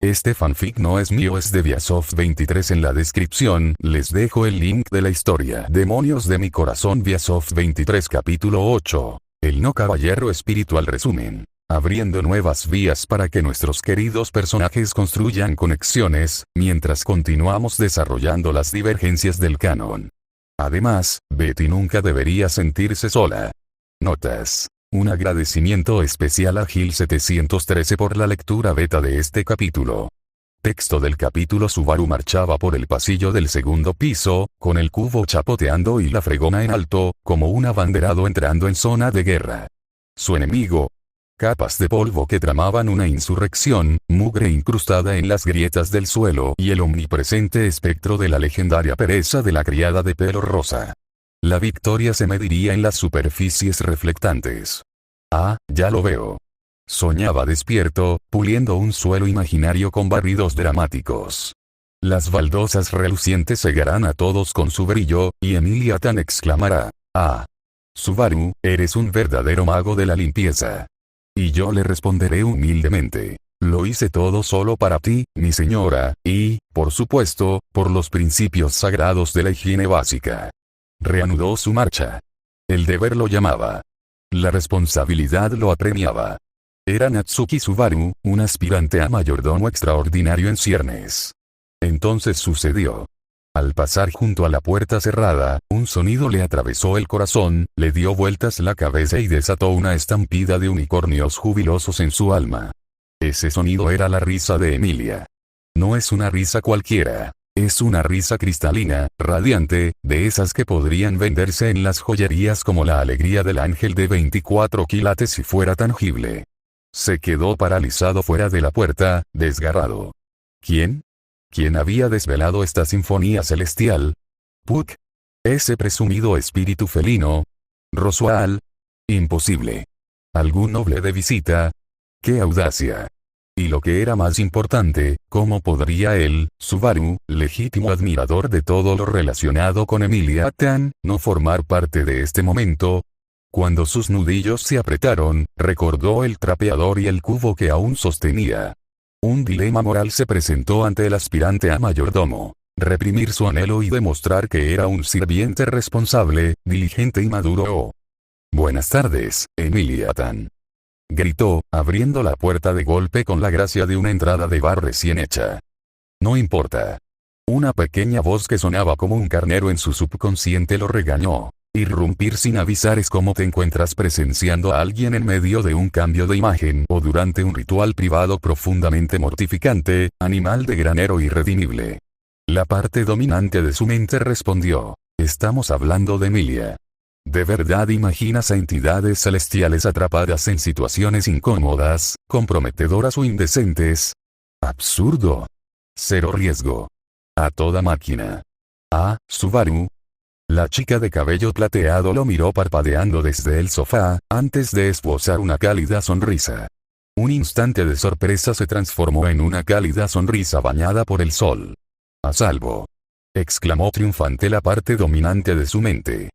Este fanfic no es mío, es de Viasoft23. En la descripción les dejo el link de la historia Demonios de mi corazón, Viasoft23 capítulo 8. El no caballero espiritual resumen. Abriendo nuevas vías para que nuestros queridos personajes construyan conexiones, mientras continuamos desarrollando las divergencias del canon. Además, Betty nunca debería sentirse sola. Notas. Un agradecimiento especial a Gil713 por la lectura beta de este capítulo. Texto del capítulo: Subaru marchaba por el pasillo del segundo piso, con el cubo chapoteando y la fregona en alto, como un abanderado entrando en zona de guerra. Su enemigo. Capas de polvo que tramaban una insurrección, mugre incrustada en las grietas del suelo y el omnipresente espectro de la legendaria pereza de la criada de pelo rosa. La victoria se mediría en las superficies reflectantes. Ah, ya lo veo. Soñaba despierto, puliendo un suelo imaginario con barridos dramáticos. Las baldosas relucientes cegarán a todos con su brillo, y Emilia Tan exclamará: «Ah, Subaru, eres un verdadero mago de la limpieza». Y yo le responderé humildemente: «Lo hice todo solo para ti, mi señora, y, por supuesto, por los principios sagrados de la higiene básica». Reanudó su marcha. El deber lo llamaba. La responsabilidad lo apremiaba. Era Natsuki Subaru, un aspirante a mayordomo extraordinario en ciernes. Entonces sucedió. Al pasar junto a la puerta cerrada, un sonido le atravesó el corazón, le dio vueltas la cabeza y desató una estampida de unicornios jubilosos en su alma. Ese sonido era la risa de Emilia. No es una risa cualquiera. Es una risa cristalina, radiante, de esas que podrían venderse en las joyerías como la alegría del ángel de 24 quilates si fuera tangible. Se quedó paralizado fuera de la puerta, desgarrado. ¿Quién? ¿Quién había desvelado esta sinfonía celestial? ¿Puck? ¿Ese presumido espíritu felino? ¿Roswell? Imposible. ¿Algún noble de visita? ¡Qué audacia! Y lo que era más importante, ¿cómo podría él, Subaru, legítimo admirador de todo lo relacionado con Emilia Tan, no formar parte de este momento? Cuando sus nudillos se apretaron, recordó el trapeador y el cubo que aún sostenía. Un dilema moral se presentó ante el aspirante a mayordomo: reprimir su anhelo y demostrar que era un sirviente responsable, diligente y maduro. «Buenas tardes, Emilia Tan», gritó, abriendo la puerta de golpe con la gracia de una entrada de bar recién hecha. «No importa». Una pequeña voz que sonaba como un carnero en su subconsciente lo regañó. Irrumpir sin avisar es como te encuentras presenciando a alguien en medio de un cambio de imagen o durante un ritual privado profundamente mortificante, animal de granero irredimible. La parte dominante de su mente respondió: «Estamos hablando de Emilia. ¿De verdad imaginas a entidades celestiales atrapadas en situaciones incómodas, comprometedoras o indecentes? Absurdo. Cero riesgo. A toda máquina». «Ah, Subaru». La chica de cabello plateado lo miró parpadeando desde el sofá, antes de esbozar una cálida sonrisa. Un instante de sorpresa se transformó en una cálida sonrisa bañada por el sol. «A salvo», exclamó triunfante la parte dominante de su mente.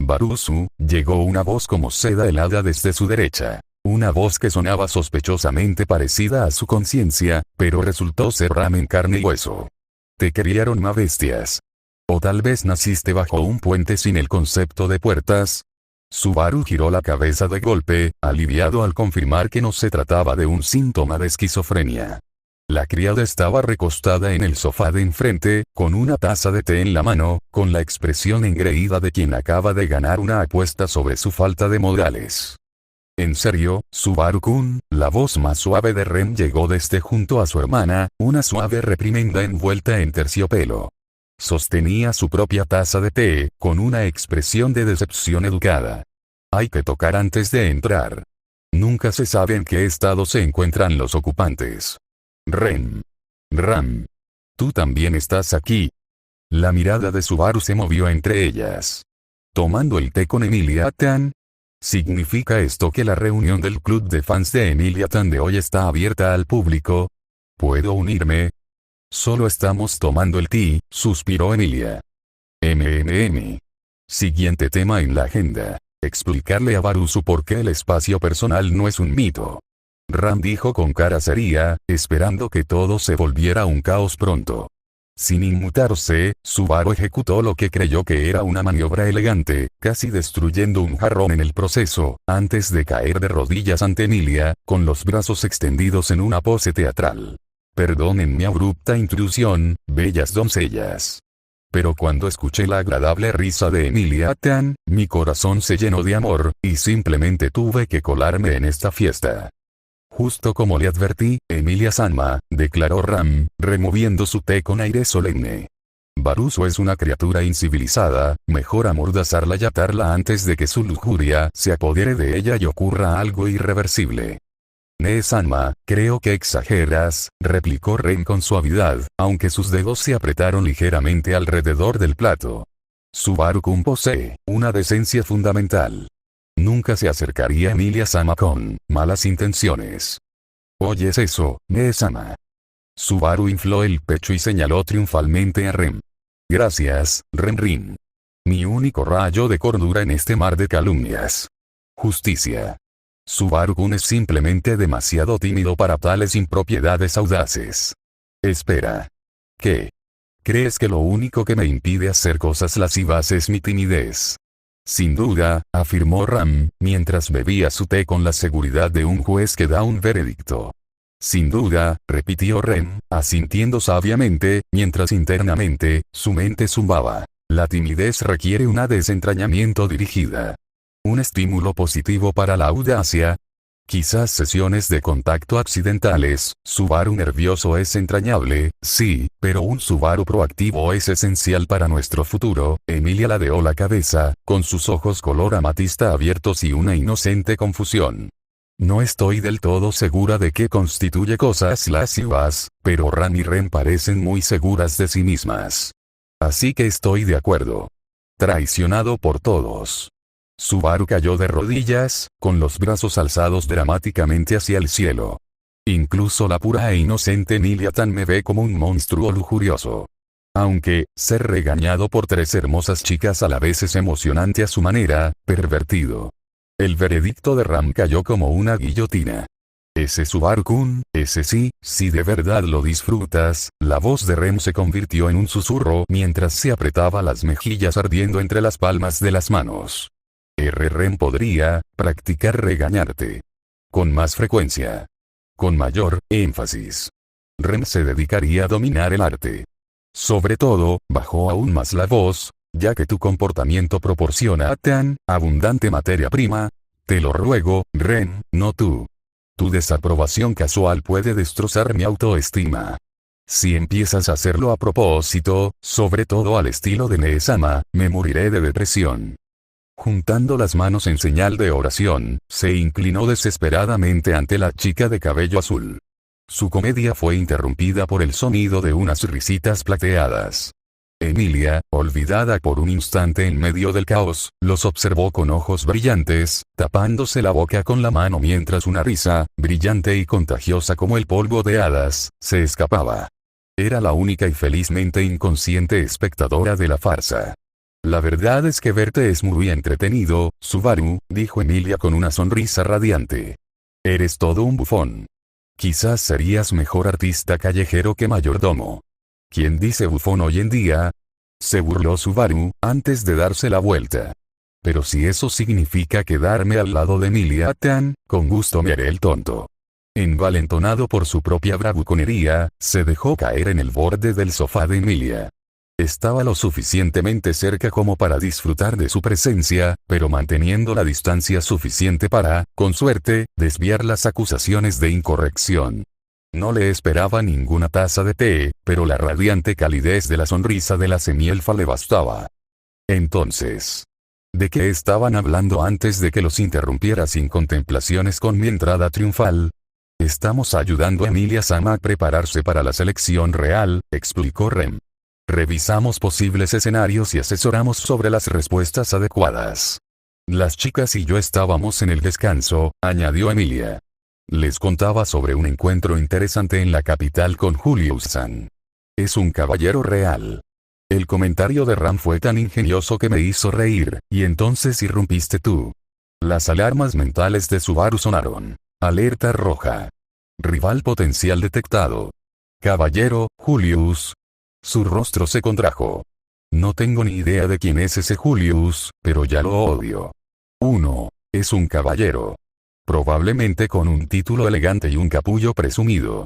«Barusu», llegó una voz como seda helada desde su derecha. Una voz que sonaba sospechosamente parecida a su conciencia, pero resultó ser ramen, carne y hueso. «Te criaron más bestias. ¿O tal vez naciste bajo un puente sin el concepto de puertas?» Subaru giró la cabeza de golpe, aliviado al confirmar que no se trataba de un síntoma de esquizofrenia. La criada estaba recostada en el sofá de enfrente, con una taza de té en la mano, con la expresión engreída de quien acaba de ganar una apuesta sobre su falta de modales. «¿En serio, Subaru-kun?». La voz más suave de Ren llegó desde junto a su hermana, una suave reprimenda envuelta en terciopelo. Sostenía su propia taza de té, con una expresión de decepción educada. «Hay que tocar antes de entrar. Nunca se sabe en qué estado se encuentran los ocupantes». «Ren. Ram. ¿Tú también estás aquí?». La mirada de Subaru se movió entre ellas. «¿Tomando el té con Emilia Tan? ¿Significa esto que la reunión del club de fans de Emilia Tan de hoy está abierta al público? ¿Puedo unirme?». «Solo estamos tomando el té», suspiró Emilia. Siguiente tema en la agenda: explicarle a Barusu por qué el espacio personal no es un mito. Ram dijo con cara seria, esperando que todo se volviera un caos pronto. Sin inmutarse, Subaru ejecutó lo que creyó que era una maniobra elegante, casi destruyendo un jarrón en el proceso, antes de caer de rodillas ante Emilia, con los brazos extendidos en una pose teatral. Perdonen mi abrupta intrusión, bellas doncellas. Pero cuando escuché la agradable risa de Emilia Tan, mi corazón se llenó de amor, y simplemente tuve que colarme en esta fiesta. Justo como le advertí, Emilia-sama, declaró Ram, removiendo su té con aire solemne. Baruso es una criatura incivilizada, mejor amordazarla y atarla antes de que su lujuria se apodere de ella y ocurra algo irreversible. Nee-sama, creo que exageras, replicó Ren con suavidad, aunque sus dedos se apretaron ligeramente alrededor del plato. Subaru-kun posee una decencia fundamental. Nunca se acercaría a Emilia-sama con malas intenciones. ¿Oyes eso, Nee-sama? Subaru infló el pecho y señaló triunfalmente a Ren. Gracias, Ren-rin. Mi único rayo de cordura en este mar de calumnias. Justicia. Subaru-kun es simplemente demasiado tímido para tales impropiedades audaces. Espera. ¿Qué? ¿Crees que lo único que me impide hacer cosas lascivas es mi timidez? Sin duda, afirmó Ram, mientras bebía su té con la seguridad de un juez que da un veredicto. Sin duda, repitió Ren, asintiendo sabiamente, mientras internamente, su mente zumbaba. La timidez requiere un desentrañamiento dirigida. Un estímulo positivo para la audacia. Quizás sesiones de contacto accidentales. Subaru nervioso es entrañable, sí, pero un Subaru proactivo es esencial para nuestro futuro. Emilia ladeó la cabeza, con sus ojos color amatista abiertos y una inocente confusión. No estoy del todo segura de qué constituye cosas lascivas, pero Ran y Ren parecen muy seguras de sí mismas. Así que estoy de acuerdo. Traicionado por todos. Subaru cayó de rodillas, con los brazos alzados dramáticamente hacia el cielo. Incluso la pura e inocente Emilia Tan me ve como un monstruo lujurioso. Aunque, ser regañado por tres hermosas chicas a la vez es emocionante a su manera, pervertido. El veredicto de Ram cayó como una guillotina. Ese Subaru-kun, ese sí, si de verdad lo disfrutas. La voz de Ren se convirtió en un susurro mientras se apretaba las mejillas ardiendo entre las palmas de las manos. Ren podría practicar regañarte. Con más frecuencia. Con mayor énfasis. Ren se dedicaría a dominar el arte. Sobre todo, bajó aún más la voz, ya que tu comportamiento proporciona tan abundante materia prima. Te lo ruego, Ren, no tú. Tu desaprobación casual puede destrozar mi autoestima. Si empiezas a hacerlo a propósito, sobre todo al estilo de Nee-sama, me moriré de depresión. Juntando las manos en señal de oración, se inclinó desesperadamente ante la chica de cabello azul. Su comedia fue interrumpida por el sonido de unas risitas plateadas. Emilia, olvidada por un instante en medio del caos, los observó con ojos brillantes, tapándose la boca con la mano mientras una risa, brillante y contagiosa como el polvo de hadas, se escapaba. Era la única y felizmente inconsciente espectadora de la farsa. La verdad es que verte es muy entretenido, Subaru, dijo Emilia con una sonrisa radiante. Eres todo un bufón. Quizás serías mejor artista callejero que mayordomo. ¿Quién dice bufón hoy en día? Se burló Subaru, antes de darse la vuelta. Pero si eso significa quedarme al lado de Emilia Tan, con gusto me haré el tonto. Envalentonado por su propia bravuconería, se dejó caer en el borde del sofá de Emilia. Estaba lo suficientemente cerca como para disfrutar de su presencia, pero manteniendo la distancia suficiente para, con suerte, desviar las acusaciones de incorrección. No le esperaba ninguna taza de té, pero la radiante calidez de la sonrisa de la semielfa le bastaba. Entonces, ¿de qué estaban hablando antes de que los interrumpiera sin contemplaciones con mi entrada triunfal? Estamos ayudando a Emilia-sama a prepararse para la selección real, explicó Ren. Revisamos posibles escenarios y asesoramos sobre las respuestas adecuadas. Las chicas y yo estábamos en el descanso, añadió Emilia. Les contaba sobre un encuentro interesante en la capital con Julius-san. Es un caballero real. El comentario de Ram fue tan ingenioso que me hizo reír, y entonces irrumpiste tú. Las alarmas mentales de Subaru sonaron. Alerta roja. Rival potencial detectado. Caballero, Julius. Su rostro se contrajo. No tengo ni idea de quién es ese Julius, pero ya lo odio. 1. Es un caballero. Probablemente con un título elegante y un capullo presumido.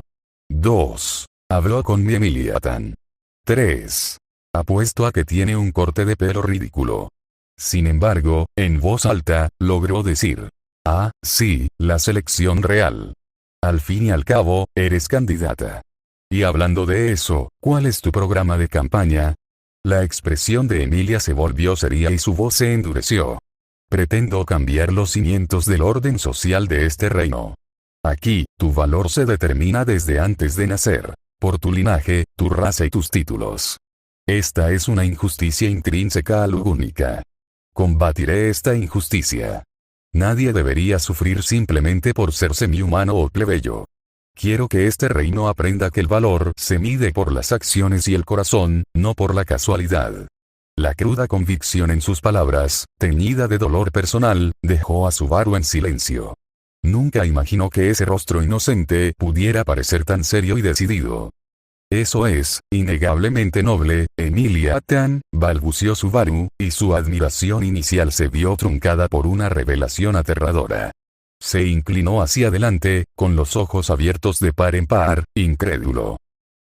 2. Habló con mi Emilia-tan. 3. Apuesto a que tiene un corte de pelo ridículo. Sin embargo, en voz alta, logró decir. Ah, sí, la selección real. Al fin y al cabo, eres candidata. Y hablando de eso, ¿cuál es tu programa de campaña? La expresión de Emilia se volvió seria y su voz se endureció. Pretendo cambiar los cimientos del orden social de este reino. Aquí, tu valor se determina desde antes de nacer, por tu linaje, tu raza y tus títulos. Esta es una injusticia intrínseca a Lugúnica. Combatiré esta injusticia. Nadie debería sufrir simplemente por ser semihumano o plebeyo. Quiero que este reino aprenda que el valor se mide por las acciones y el corazón, no por la casualidad. La cruda convicción en sus palabras, teñida de dolor personal, dejó a Subaru en silencio. Nunca imaginó que ese rostro inocente pudiera parecer tan serio y decidido. Eso es, innegablemente noble, Emilia-tan, balbució Subaru, y su admiración inicial se vio truncada por una revelación aterradora. Se inclinó hacia adelante, con los ojos abiertos de par en par, incrédulo.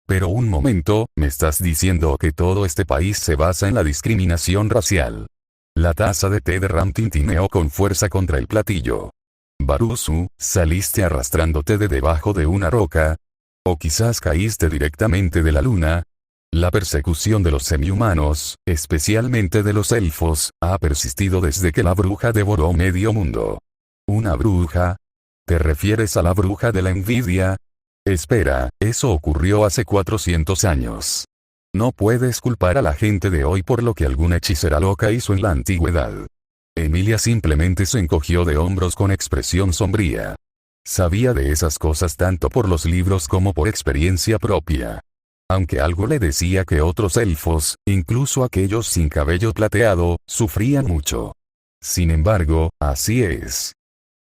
Pero un momento, ¿me estás diciendo que todo este país se basa en la discriminación racial? La taza de té de Ram tintineó con fuerza contra el platillo. Barusu, ¿saliste arrastrándote de debajo de una roca? ¿O quizás caíste directamente de la luna? La persecución de los semihumanos, especialmente de los elfos, ha persistido desde que la bruja devoró medio mundo. ¿Una bruja? ¿Te refieres a la bruja de la envidia? Espera, eso ocurrió hace 400 años. No puedes culpar a la gente de hoy por lo que alguna hechicera loca hizo en la antigüedad. Emilia simplemente se encogió de hombros con expresión sombría. Sabía de esas cosas tanto por los libros como por experiencia propia. Aunque algo le decía que otros elfos, incluso aquellos sin cabello plateado, sufrían mucho. Sin embargo, así es.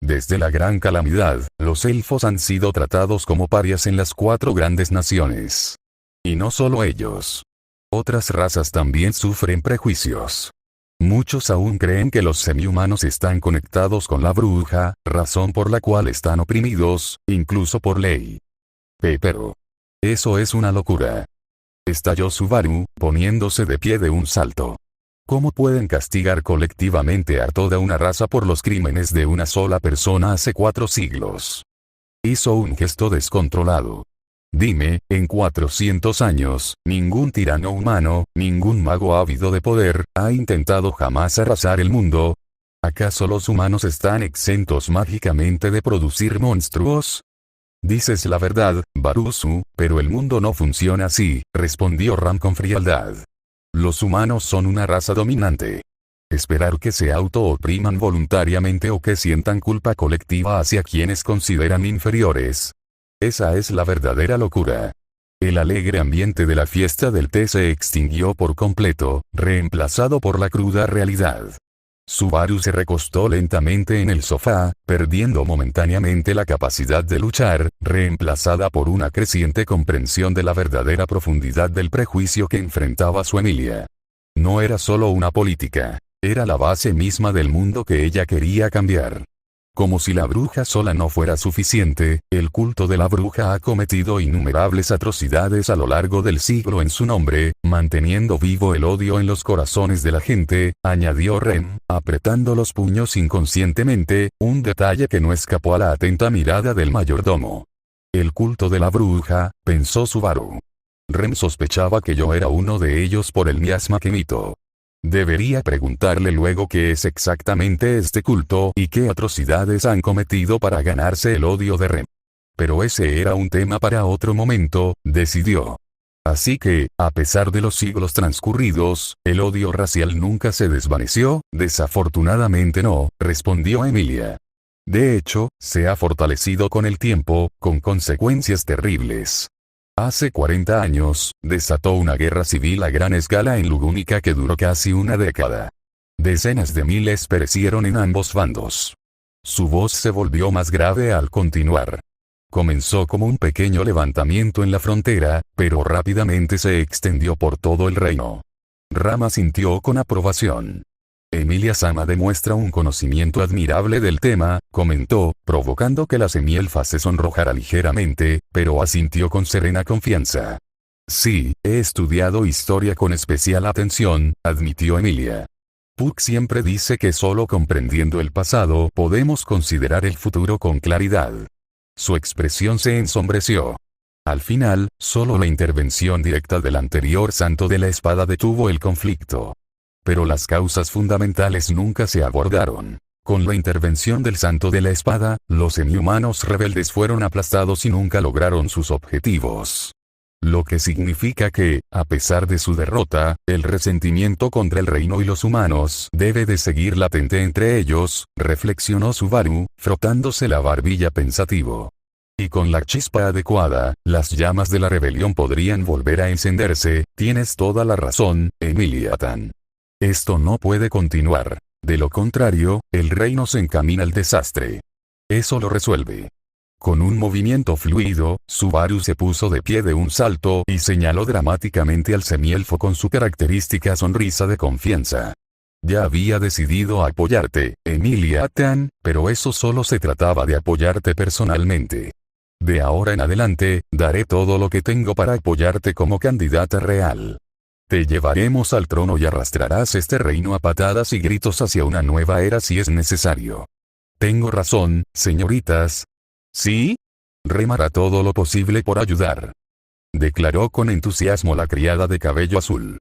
Desde la gran calamidad, los elfos han sido tratados como parias en las 4 grandes naciones. Y no solo ellos. Otras razas también sufren prejuicios. Muchos aún creen que los semihumanos están conectados con la bruja, razón por la cual están oprimidos, incluso por ley. Pero eso es una locura. Estalló Subaru, poniéndose de pie de un salto. ¿Cómo pueden castigar colectivamente a toda una raza por los crímenes de una sola persona hace 4 siglos? Hizo un gesto descontrolado. Dime, en 400 años, ningún tirano humano, ningún mago ávido de poder, ha intentado jamás arrasar el mundo. ¿Acaso los humanos están exentos mágicamente de producir monstruos? Dices la verdad, Barusu, pero el mundo no funciona así, respondió Ram con frialdad. Los humanos son una raza dominante. Esperar que se auto-opriman voluntariamente o que sientan culpa colectiva hacia quienes consideran inferiores. Esa es la verdadera locura. El alegre ambiente de la fiesta del té se extinguió por completo, reemplazado por la cruda realidad. Subaru se recostó lentamente en el sofá, perdiendo momentáneamente la capacidad de luchar, reemplazada por una creciente comprensión de la verdadera profundidad del prejuicio que enfrentaba su Emilia. No era solo una política, era la base misma del mundo que ella quería cambiar. Como si la bruja sola no fuera suficiente, el culto de la bruja ha cometido innumerables atrocidades a lo largo del siglo en su nombre, manteniendo vivo el odio en los corazones de la gente, añadió Ren, apretando los puños inconscientemente, un detalle que no escapó a la atenta mirada del mayordomo. El culto de la bruja, pensó Subaru. Ren sospechaba que yo era uno de ellos por el miasma que emito. Debería preguntarle luego qué es exactamente este culto y qué atrocidades han cometido para ganarse el odio de Rem. Pero ese era un tema para otro momento, decidió. Así que, a pesar de los siglos transcurridos, el odio racial nunca se desvaneció, desafortunadamente no, respondió Emilia. De hecho, se ha fortalecido con el tiempo, con consecuencias terribles. Hace 40 años, desató una guerra civil a gran escala en Lugúnica que duró casi una década. Decenas de miles perecieron en ambos bandos. Su voz se volvió más grave al continuar. Comenzó como un pequeño levantamiento en la frontera, pero rápidamente se extendió por todo el reino. Ram asintió con aprobación. Emilia-sama demuestra un conocimiento admirable del tema, comentó, provocando que la semielfa se sonrojara ligeramente, pero asintió con serena confianza. Sí, he estudiado historia con especial atención, admitió Emilia. Puck siempre dice que solo comprendiendo el pasado podemos considerar el futuro con claridad. Su expresión se ensombreció. Al final, solo la intervención directa del anterior santo de la espada detuvo el conflicto. Pero las causas fundamentales nunca se abordaron. Con la intervención del santo de la espada, los semi-humanos rebeldes fueron aplastados y nunca lograron sus objetivos. Lo que significa que, a pesar de su derrota, el resentimiento contra el reino y los humanos debe de seguir latente entre ellos, reflexionó Subaru, frotándose la barbilla pensativo. Y con la chispa adecuada, las llamas de la rebelión podrían volver a encenderse. Tienes toda la razón, Emilia-tan. Esto no puede continuar. De lo contrario, el reino se encamina al desastre. Eso lo resuelve. Con un movimiento fluido, Subaru se puso de pie de un salto y señaló dramáticamente al semielfo con su característica sonrisa de confianza. Ya había decidido apoyarte, Emilia-tan, pero eso solo se trataba de apoyarte personalmente. De ahora en adelante, daré todo lo que tengo para apoyarte como candidata real. Te llevaremos al trono y arrastrarás este reino a patadas y gritos hacia una nueva era si es necesario. Tengo razón, señoritas. ¿Sí? Rem hará todo lo posible por ayudar. Declaró con entusiasmo la criada de cabello azul.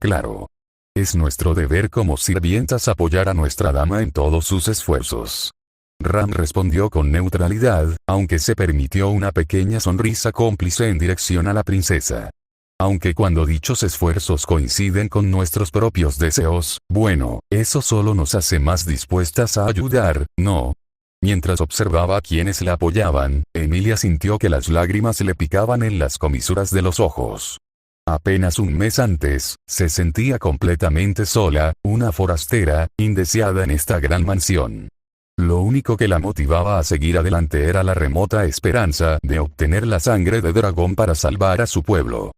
Claro. Es nuestro deber como sirvientas apoyar a nuestra dama en todos sus esfuerzos. Ram respondió con neutralidad, aunque se permitió una pequeña sonrisa cómplice en dirección a la princesa. Aunque cuando dichos esfuerzos coinciden con nuestros propios deseos, bueno, eso solo nos hace más dispuestas a ayudar, ¿no? Mientras observaba a quienes la apoyaban, Emilia sintió que las lágrimas le picaban en las comisuras de los ojos. Apenas un mes antes, se sentía completamente sola, una forastera, indeseada en esta gran mansión. Lo único que la motivaba a seguir adelante era la remota esperanza de obtener la sangre de dragón para salvar a su pueblo.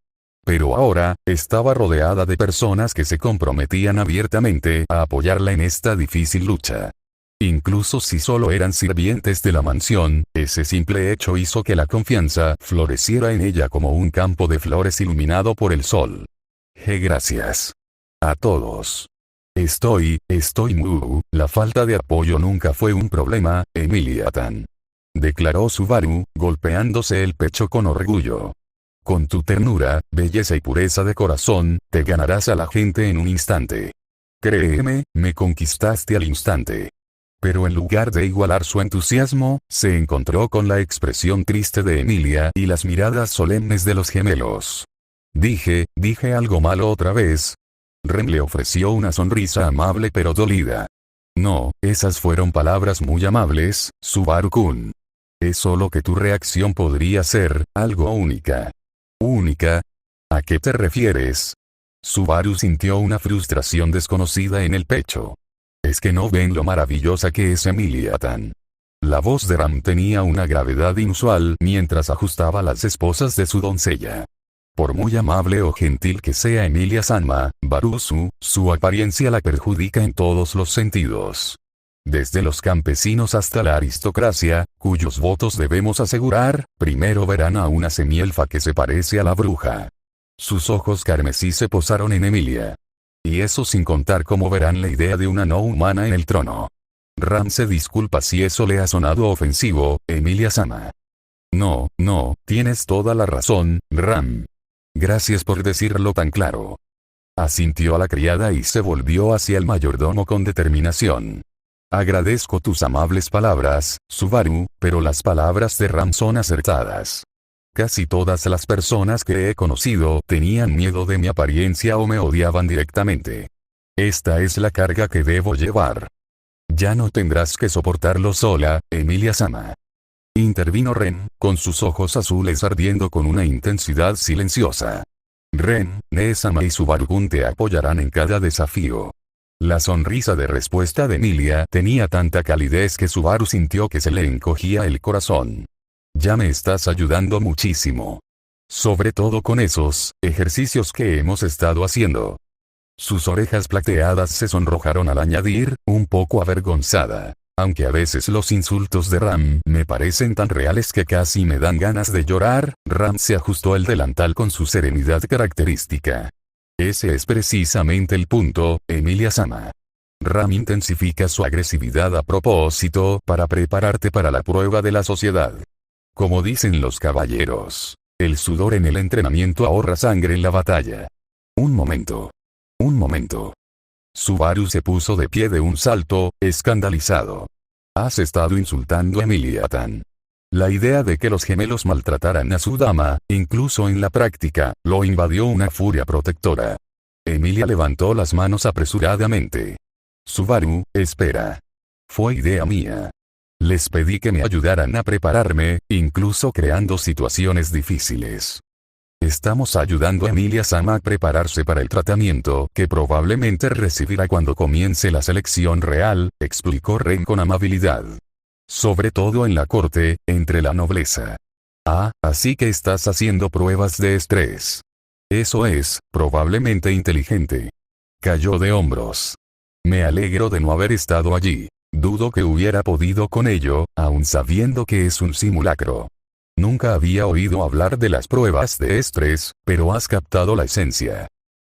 Pero ahora, estaba rodeada de personas que se comprometían abiertamente a apoyarla en esta difícil lucha. Incluso si solo eran sirvientes de la mansión, ese simple hecho hizo que la confianza floreciera en ella como un campo de flores iluminado por el sol. Gracias. A todos. La falta de apoyo nunca fue un problema, Emilia-tan. Declaró Subaru, golpeándose el pecho con orgullo. Con tu ternura, belleza y pureza de corazón, te ganarás a la gente en un instante. Créeme, me conquistaste al instante. Pero en lugar de igualar su entusiasmo, se encontró con la expresión triste de Emilia y las miradas solemnes de los gemelos. Dije algo malo otra vez. Rem le ofreció una sonrisa amable pero dolida. No, esas fueron palabras muy amables, Subaru-kun. Es solo que tu reacción podría ser algo única. ¿Única? ¿A qué te refieres? Subaru sintió una frustración desconocida en el pecho. ¿Es que no ven lo maravillosa que es Emilia-tan? La voz de Ram tenía una gravedad inusual mientras ajustaba las esposas de su doncella. Por muy amable o gentil que sea Emilia-sama, Barusu, su apariencia la perjudica en todos los sentidos. Desde los campesinos hasta la aristocracia, cuyos votos debemos asegurar, primero verán a una semielfa que se parece a la bruja. Sus ojos carmesí se posaron en Emilia. Y eso sin contar cómo verán la idea de una no humana en el trono. Ram se disculpa si eso le ha sonado ofensivo, Emilia-sama. No, tienes toda la razón, Ram. Gracias por decirlo tan claro. Asintió a la criada y se volvió hacia el mayordomo con determinación. Agradezco tus amables palabras, Subaru, pero las palabras de Ram son acertadas. Casi todas las personas que he conocido tenían miedo de mi apariencia o me odiaban directamente. Esta es la carga que debo llevar. Ya no tendrás que soportarlo sola, Emilia-sama. Intervino Ren, con sus ojos azules ardiendo con una intensidad silenciosa. Ren, Nee-sama y Subaru-kun te apoyarán en cada desafío. La sonrisa de respuesta de Emilia tenía tanta calidez que Subaru sintió que se le encogía el corazón. Ya me estás ayudando muchísimo. Sobre todo con esos ejercicios que hemos estado haciendo. Sus orejas plateadas se sonrojaron al añadir, un poco avergonzada. Aunque a veces los insultos de Ram me parecen tan reales que casi me dan ganas de llorar, Ram se ajustó el delantal con su serenidad característica. Ese es precisamente el punto, Emilia-sama. Ram intensifica su agresividad a propósito para prepararte para la prueba de la sociedad. Como dicen los caballeros, el sudor en el entrenamiento ahorra sangre en la batalla. Un momento. Un momento. Subaru se puso de pie de un salto, escandalizado. Has estado insultando a Emilia-tan. La idea de que los gemelos maltrataran a su dama, incluso en la práctica, lo invadió una furia protectora. Emilia levantó las manos apresuradamente. Subaru, espera. Fue idea mía. Les pedí que me ayudaran a prepararme, incluso creando situaciones difíciles. Estamos ayudando a Emilia-sama a prepararse para el tratamiento que probablemente recibirá cuando comience la selección real, explicó Ren con amabilidad. Sobre todo en la corte, entre la nobleza. Ah, así que estás haciendo pruebas de estrés. Eso es, probablemente inteligente. Cayó de hombros. Me alegro de no haber estado allí. Dudo que hubiera podido con ello, aun sabiendo que es un simulacro. Nunca había oído hablar de las pruebas de estrés, pero has captado la esencia.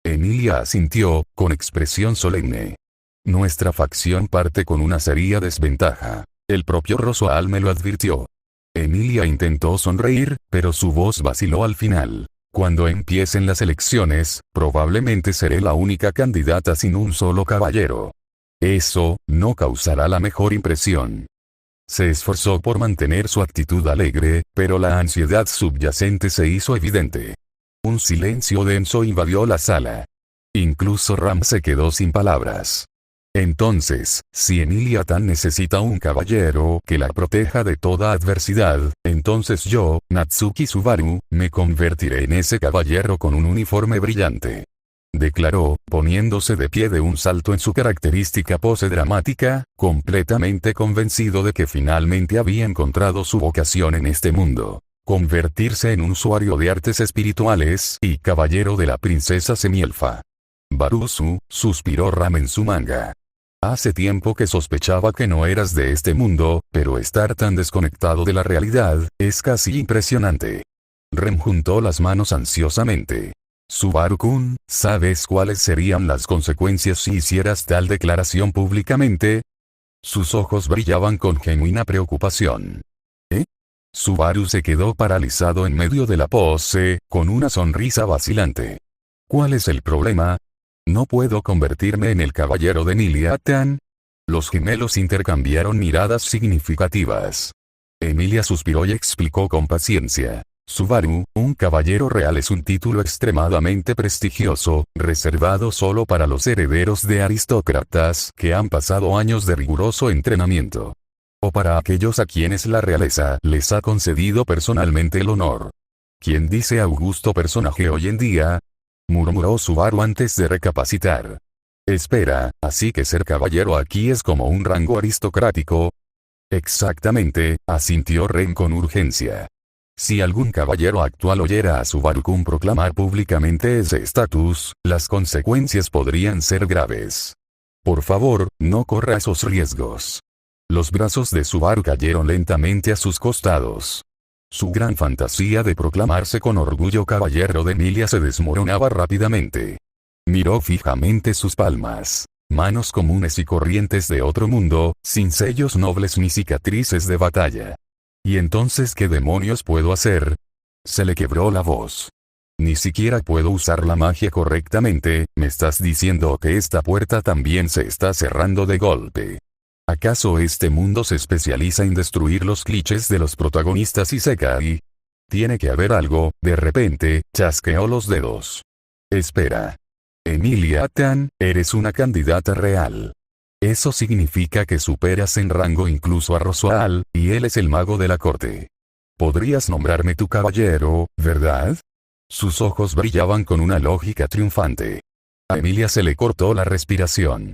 Emilia asintió, con expresión solemne. Nuestra facción parte con una seria desventaja. El propio Rosoal me lo advirtió. Emilia intentó sonreír, pero su voz vaciló al final. Cuando empiecen las elecciones, probablemente seré la única candidata sin un solo caballero. Eso, no causará la mejor impresión. Se esforzó por mantener su actitud alegre, pero la ansiedad subyacente se hizo evidente. Un silencio denso invadió la sala. Incluso Ram se quedó sin palabras. Entonces, si Emilia-tan necesita un caballero que la proteja de toda adversidad, entonces yo, Natsuki Subaru, me convertiré en ese caballero con un uniforme brillante. Declaró, poniéndose de pie de un salto en su característica pose dramática, completamente convencido de que finalmente había encontrado su vocación en este mundo. Convertirse en un usuario de artes espirituales y caballero de la princesa semielfa. Barusu, suspiró Ram en su manga. Hace tiempo que sospechaba que no eras de este mundo, pero estar tan desconectado de la realidad, es casi impresionante. Rem juntó las manos ansiosamente. Subaru-kun, ¿sabes cuáles serían las consecuencias si hicieras tal declaración públicamente? Sus ojos brillaban con genuina preocupación. ¿Eh? Subaru se quedó paralizado en medio de la pose, con una sonrisa vacilante. ¿Cuál es el problema? ¿No puedo convertirme en el caballero de Emilia-tan? Los gemelos intercambiaron miradas significativas. Emilia suspiró y explicó con paciencia. Subaru, un caballero real es un título extremadamente prestigioso, reservado solo para los herederos de aristócratas que han pasado años de riguroso entrenamiento. O para aquellos a quienes la realeza les ha concedido personalmente el honor. ¿Quién dice augusto personaje hoy en día? Murmuró Subaru antes de recapacitar. Espera, así que ser caballero aquí es como un rango aristocrático. Exactamente, asintió Ren con urgencia. Si algún caballero actual oyera a Subaru-kun proclamar públicamente ese estatus, las consecuencias podrían ser graves. Por favor, no corra esos riesgos. Los brazos de Subaru cayeron lentamente a sus costados. Su gran fantasía de proclamarse con orgullo caballero de Emilia se desmoronaba rápidamente. Miró fijamente sus palmas. Manos comunes y corrientes de otro mundo, sin sellos nobles ni cicatrices de batalla. ¿Y entonces qué demonios puedo hacer? Se le quebró la voz. Ni siquiera puedo usar la magia correctamente, ¿me estás diciendo que esta puerta también se está cerrando de golpe? ¿Acaso este mundo se especializa en destruir los clichés de los protagonistas isekai? Tiene que haber algo, de repente, chasqueó los dedos. Espera. Emilia-tan, eres una candidata real. Eso significa que superas en rango incluso a Rosoal, y él es el mago de la corte. Podrías nombrarme tu caballero, ¿verdad? Sus ojos brillaban con una lógica triunfante. A Emilia se le cortó la respiración.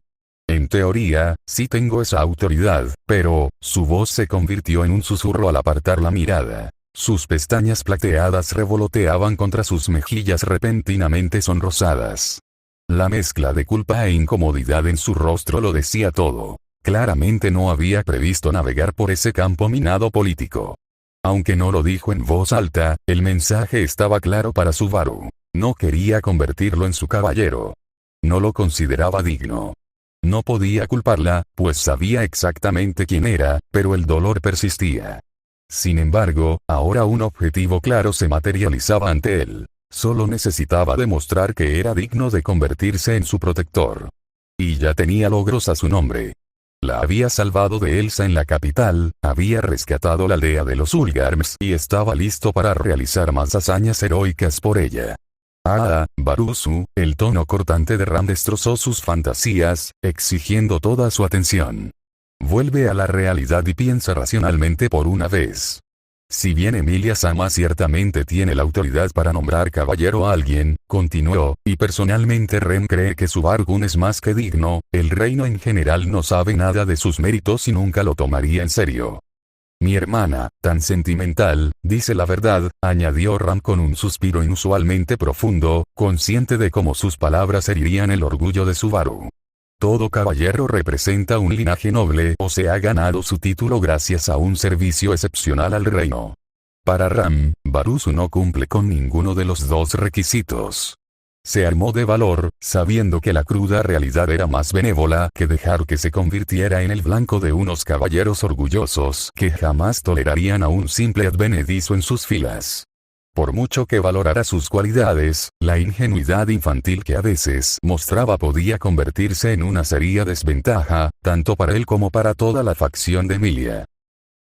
En teoría, sí tengo esa autoridad, pero, su voz se convirtió en un susurro al apartar la mirada. Sus pestañas plateadas revoloteaban contra sus mejillas repentinamente sonrosadas. La mezcla de culpa e incomodidad en su rostro lo decía todo. Claramente no había previsto navegar por ese campo minado político. Aunque no lo dijo en voz alta, el mensaje estaba claro para Subaru. No quería convertirlo en su caballero. No lo consideraba digno. No podía culparla, pues sabía exactamente quién era, pero el dolor persistía. Sin embargo, ahora un objetivo claro se materializaba ante él. Solo necesitaba demostrar que era digno de convertirse en su protector. Y ya tenía logros a su nombre. La había salvado de Elsa en la capital, había rescatado la aldea de los Ulgarms y estaba listo para realizar más hazañas heroicas por ella. Baruzu, el tono cortante de Ram destrozó sus fantasías, exigiendo toda su atención. Vuelve a la realidad y piensa racionalmente por una vez. Si bien Emilia-sama ciertamente tiene la autoridad para nombrar caballero a alguien, continuó, y personalmente Ren cree que Subaru-kun es más que digno, el reino en general no sabe nada de sus méritos y nunca lo tomaría en serio. Mi hermana, tan sentimental, dice la verdad, añadió Ram con un suspiro inusualmente profundo, consciente de cómo sus palabras herirían el orgullo de Subaru. Todo caballero representa un linaje noble o se ha ganado su título gracias a un servicio excepcional al reino. Para Ram, Baruzu no cumple con ninguno de los dos requisitos. Se armó de valor, sabiendo que la cruda realidad era más benévola que dejar que se convirtiera en el blanco de unos caballeros orgullosos que jamás tolerarían a un simple advenedizo en sus filas. Por mucho que valorara sus cualidades, la ingenuidad infantil que a veces mostraba podía convertirse en una seria desventaja, tanto para él como para toda la facción de Emilia.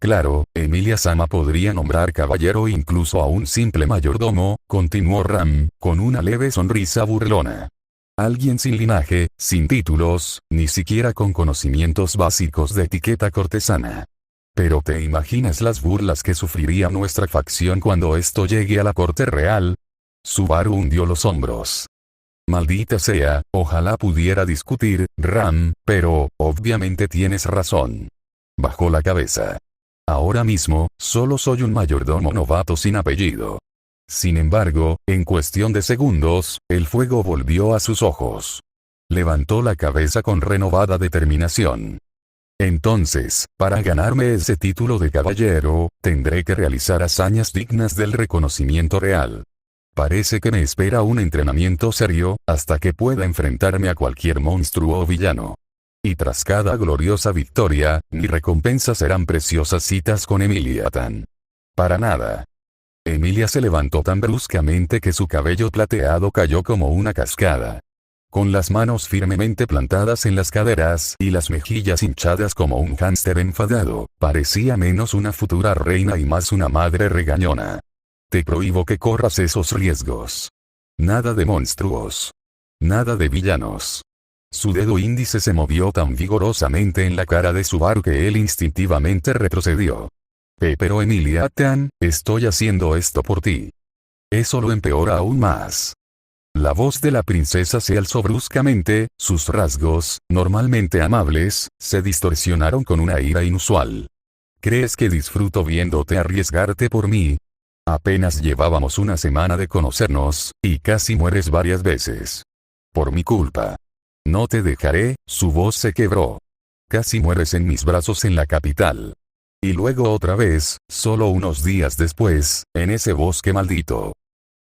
Claro, Emilia-sama podría nombrar caballero incluso a un simple mayordomo, continuó Ram, con una leve sonrisa burlona. Alguien sin linaje, sin títulos, ni siquiera con conocimientos básicos de etiqueta cortesana. Pero ¿te imaginas las burlas que sufriría nuestra facción cuando esto llegue a la corte real? Subaru hundió los hombros. Maldita sea, ojalá pudiera discutir, Ram, pero, obviamente tienes razón. Bajó la cabeza. Ahora mismo, solo soy un mayordomo novato sin apellido. Sin embargo, en cuestión de segundos, el fuego volvió a sus ojos. Levantó la cabeza con renovada determinación. Entonces, para ganarme ese título de caballero, tendré que realizar hazañas dignas del reconocimiento real. Parece que me espera un entrenamiento serio, hasta que pueda enfrentarme a cualquier monstruo o villano. Y tras cada gloriosa victoria, mi recompensa serán preciosas citas con Emilia-tan. Para nada. Emilia se levantó tan bruscamente que su cabello plateado cayó como una cascada. Con las manos firmemente plantadas en las caderas y las mejillas hinchadas como un hámster enfadado, parecía menos una futura reina y más una madre regañona. Te prohíbo que corras esos riesgos. Nada de monstruos. Nada de villanos. Su dedo índice se movió tan vigorosamente en la cara de Subaru que él instintivamente retrocedió. Pero Emilia-tan, estoy haciendo esto por ti. Eso lo empeora aún más. La voz de la princesa se alzó bruscamente, sus rasgos, normalmente amables, se distorsionaron con una ira inusual. ¿Crees que disfruto viéndote arriesgarte por mí? Apenas llevábamos una semana de conocernos, y casi mueres varias veces. Por mi culpa. No te dejaré, su voz se quebró. Casi mueres en mis brazos en la capital. Y luego otra vez, solo unos días después, en ese bosque maldito.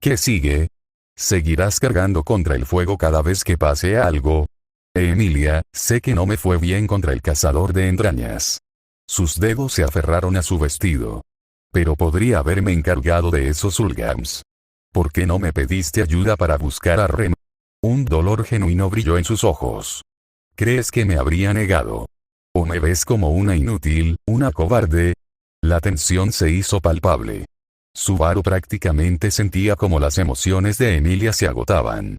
¿Qué sigue? ¿Seguirás cargando contra el fuego cada vez que pase algo? Emilia, sé que no me fue bien contra el cazador de entrañas. Sus dedos se aferraron a su vestido. Pero podría haberme encargado de esos Ulgarms. ¿Por qué no me pediste ayuda para buscar a Rem? Un dolor genuino brilló en sus ojos. ¿Crees que me habría negado? ¿O me ves como una inútil, una cobarde? La tensión se hizo palpable. Subaru prácticamente sentía como las emociones de Emilia se agotaban.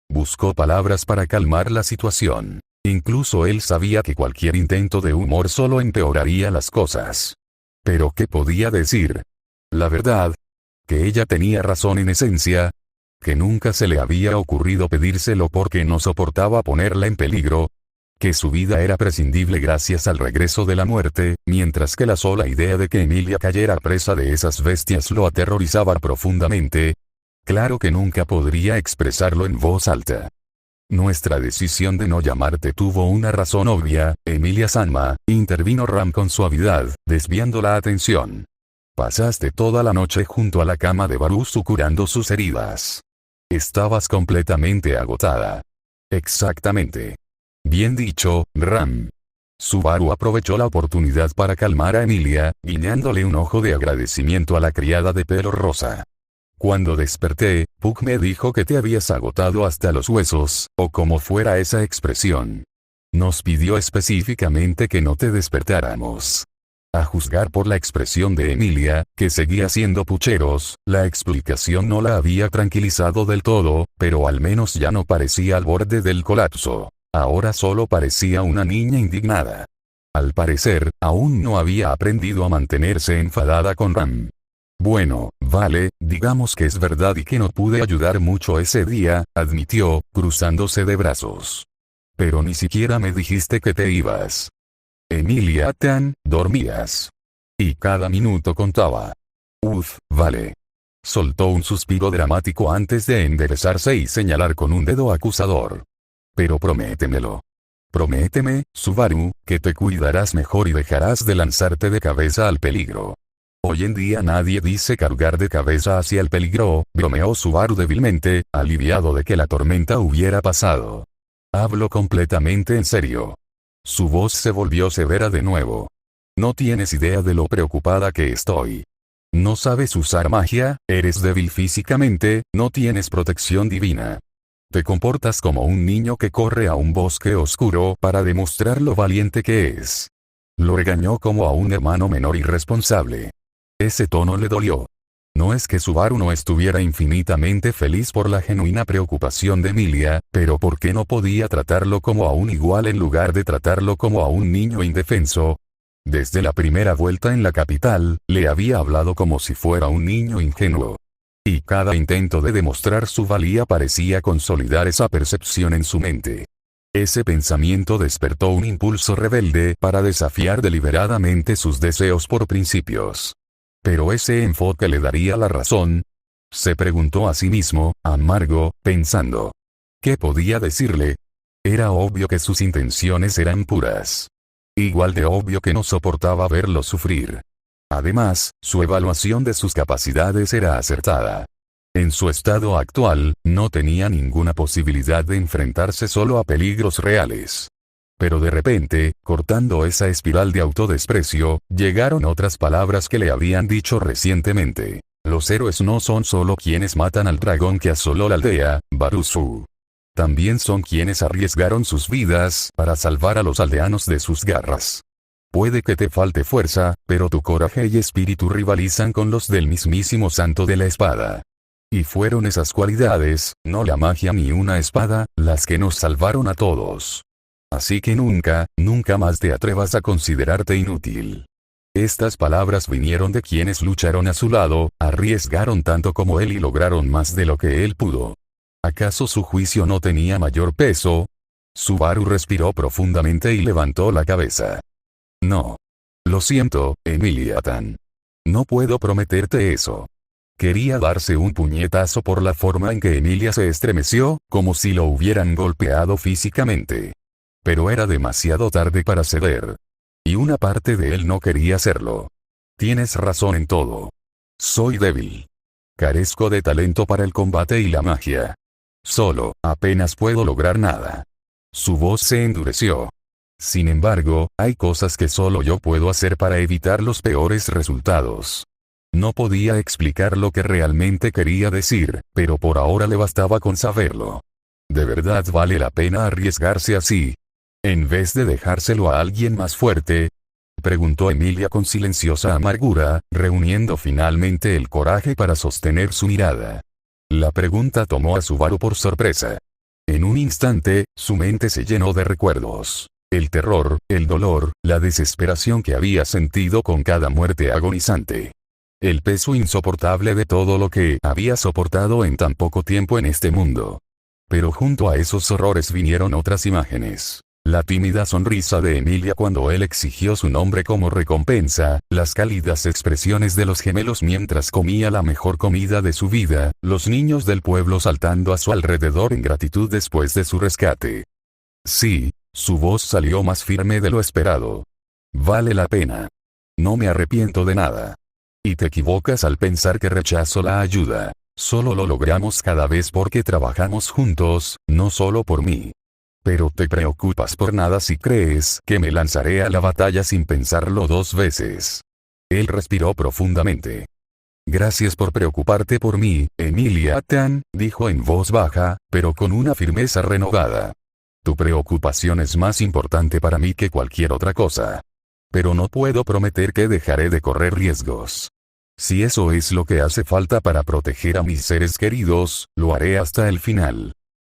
Buscó palabras para calmar la situación. Incluso él sabía que cualquier intento de humor solo empeoraría las cosas. Pero ¿qué podía decir? La verdad. Que ella tenía razón en esencia. Que nunca se le había ocurrido pedírselo porque no soportaba ponerla en peligro. Que su vida era prescindible gracias al regreso de la muerte, mientras que la sola idea de que Emilia cayera presa de esas bestias lo aterrorizaba profundamente. Claro que nunca podría expresarlo en voz alta. Nuestra decisión de no llamarte tuvo una razón obvia, Emilia-sama, intervino Ram con suavidad, desviando la atención. Pasaste toda la noche junto a la cama de Barusu curando sus heridas. Estabas completamente agotada. Exactamente. Bien dicho, Ram. Subaru aprovechó la oportunidad para calmar a Emilia, guiñándole un ojo de agradecimiento a la criada de pelo rosa. Cuando desperté, Puck me dijo que te habías agotado hasta los huesos, o como fuera esa expresión. Nos pidió específicamente que no te despertáramos. A juzgar por la expresión de Emilia, que seguía haciendo pucheros, la explicación no la había tranquilizado del todo, pero al menos ya no parecía al borde del colapso. Ahora solo parecía una niña indignada. Al parecer, aún no había aprendido a mantenerse enfadada con Ram. Bueno, vale, digamos que es verdad y que no pude ayudar mucho ese día, admitió, cruzándose de brazos. Pero ni siquiera me dijiste que te ibas. Emilia-tan, dormías. Y cada minuto contaba. Vale. Soltó un suspiro dramático antes de enderezarse y señalar con un dedo acusador. Pero prométemelo. Prométeme, Subaru, que te cuidarás mejor y dejarás de lanzarte de cabeza al peligro. Hoy en día nadie dice cargar de cabeza hacia el peligro, bromeó Subaru débilmente, aliviado de que la tormenta hubiera pasado. Hablo completamente en serio. Su voz se volvió severa de nuevo. No tienes idea de lo preocupada que estoy. No sabes usar magia, eres débil físicamente, no tienes protección divina. Te comportas como un niño que corre a un bosque oscuro para demostrar lo valiente que es. Lo regañó como a un hermano menor irresponsable. Ese tono le dolió. No es que Subaru no estuviera infinitamente feliz por la genuina preocupación de Emilia, pero ¿por qué no podía tratarlo como a un igual en lugar de tratarlo como a un niño indefenso? Desde la primera vuelta en la capital, le había hablado como si fuera un niño ingenuo. Y cada intento de demostrar su valía parecía consolidar esa percepción en su mente. Ese pensamiento despertó un impulso rebelde para desafiar deliberadamente sus deseos por principios. ¿Pero ese enfoque le daría la razón? Se preguntó a sí mismo, amargo, pensando. ¿Qué podía decirle? Era obvio que sus intenciones eran puras. Igual de obvio que no soportaba verlo sufrir. Además, su evaluación de sus capacidades era acertada. En su estado actual, no tenía ninguna posibilidad de enfrentarse solo a peligros reales. Pero de repente, cortando esa espiral de autodesprecio, llegaron otras palabras que le habían dicho recientemente. Los héroes no son solo quienes matan al dragón que asoló la aldea, Barusu. También son quienes arriesgaron sus vidas para salvar a los aldeanos de sus garras. Puede que te falte fuerza, pero tu coraje y espíritu rivalizan con los del mismísimo Santo de la Espada. Y fueron esas cualidades, no la magia ni una espada, las que nos salvaron a todos. Así que nunca, nunca más te atrevas a considerarte inútil. Estas palabras vinieron de quienes lucharon a su lado, arriesgaron tanto como él y lograron más de lo que él pudo. ¿Acaso su juicio no tenía mayor peso? Subaru respiró profundamente y levantó la cabeza. No. Lo siento, Emilia-tan. No puedo prometerte eso. Quería darse un puñetazo por la forma en que Emilia se estremeció, como si lo hubieran golpeado físicamente. Pero era demasiado tarde para ceder. Y una parte de él no quería hacerlo. Tienes razón en todo. Soy débil. Carezco de talento para el combate y la magia. Solo, apenas puedo lograr nada. Su voz se endureció. Sin embargo, hay cosas que solo yo puedo hacer para evitar los peores resultados. No podía explicar lo que realmente quería decir, pero por ahora le bastaba con saberlo. ¿De verdad vale la pena arriesgarse así? ¿En vez de dejárselo a alguien más fuerte? Preguntó Emilia con silenciosa amargura, reuniendo finalmente el coraje para sostener su mirada. La pregunta tomó a Subaru por sorpresa. En un instante, su mente se llenó de recuerdos. El terror, el dolor, la desesperación que había sentido con cada muerte agonizante. El peso insoportable de todo lo que había soportado en tan poco tiempo en este mundo. Pero junto a esos horrores vinieron otras imágenes. La tímida sonrisa de Emilia cuando él exigió su nombre como recompensa, las cálidas expresiones de los gemelos mientras comía la mejor comida de su vida, los niños del pueblo saltando a su alrededor en gratitud después de su rescate. Sí, su voz salió más firme de lo esperado. Vale la pena. No me arrepiento de nada. Y te equivocas al pensar que rechazo la ayuda. Solo lo logramos cada vez porque trabajamos juntos, no solo por mí. Pero te preocupas por nada si crees que me lanzaré a la batalla sin pensarlo 2 veces. Él respiró profundamente. Gracias por preocuparte por mí, Emilia Tan, dijo en voz baja, pero con una firmeza renovada. Tu preocupación es más importante para mí que cualquier otra cosa. Pero no puedo prometer que dejaré de correr riesgos. Si eso es lo que hace falta para proteger a mis seres queridos, lo haré hasta el final.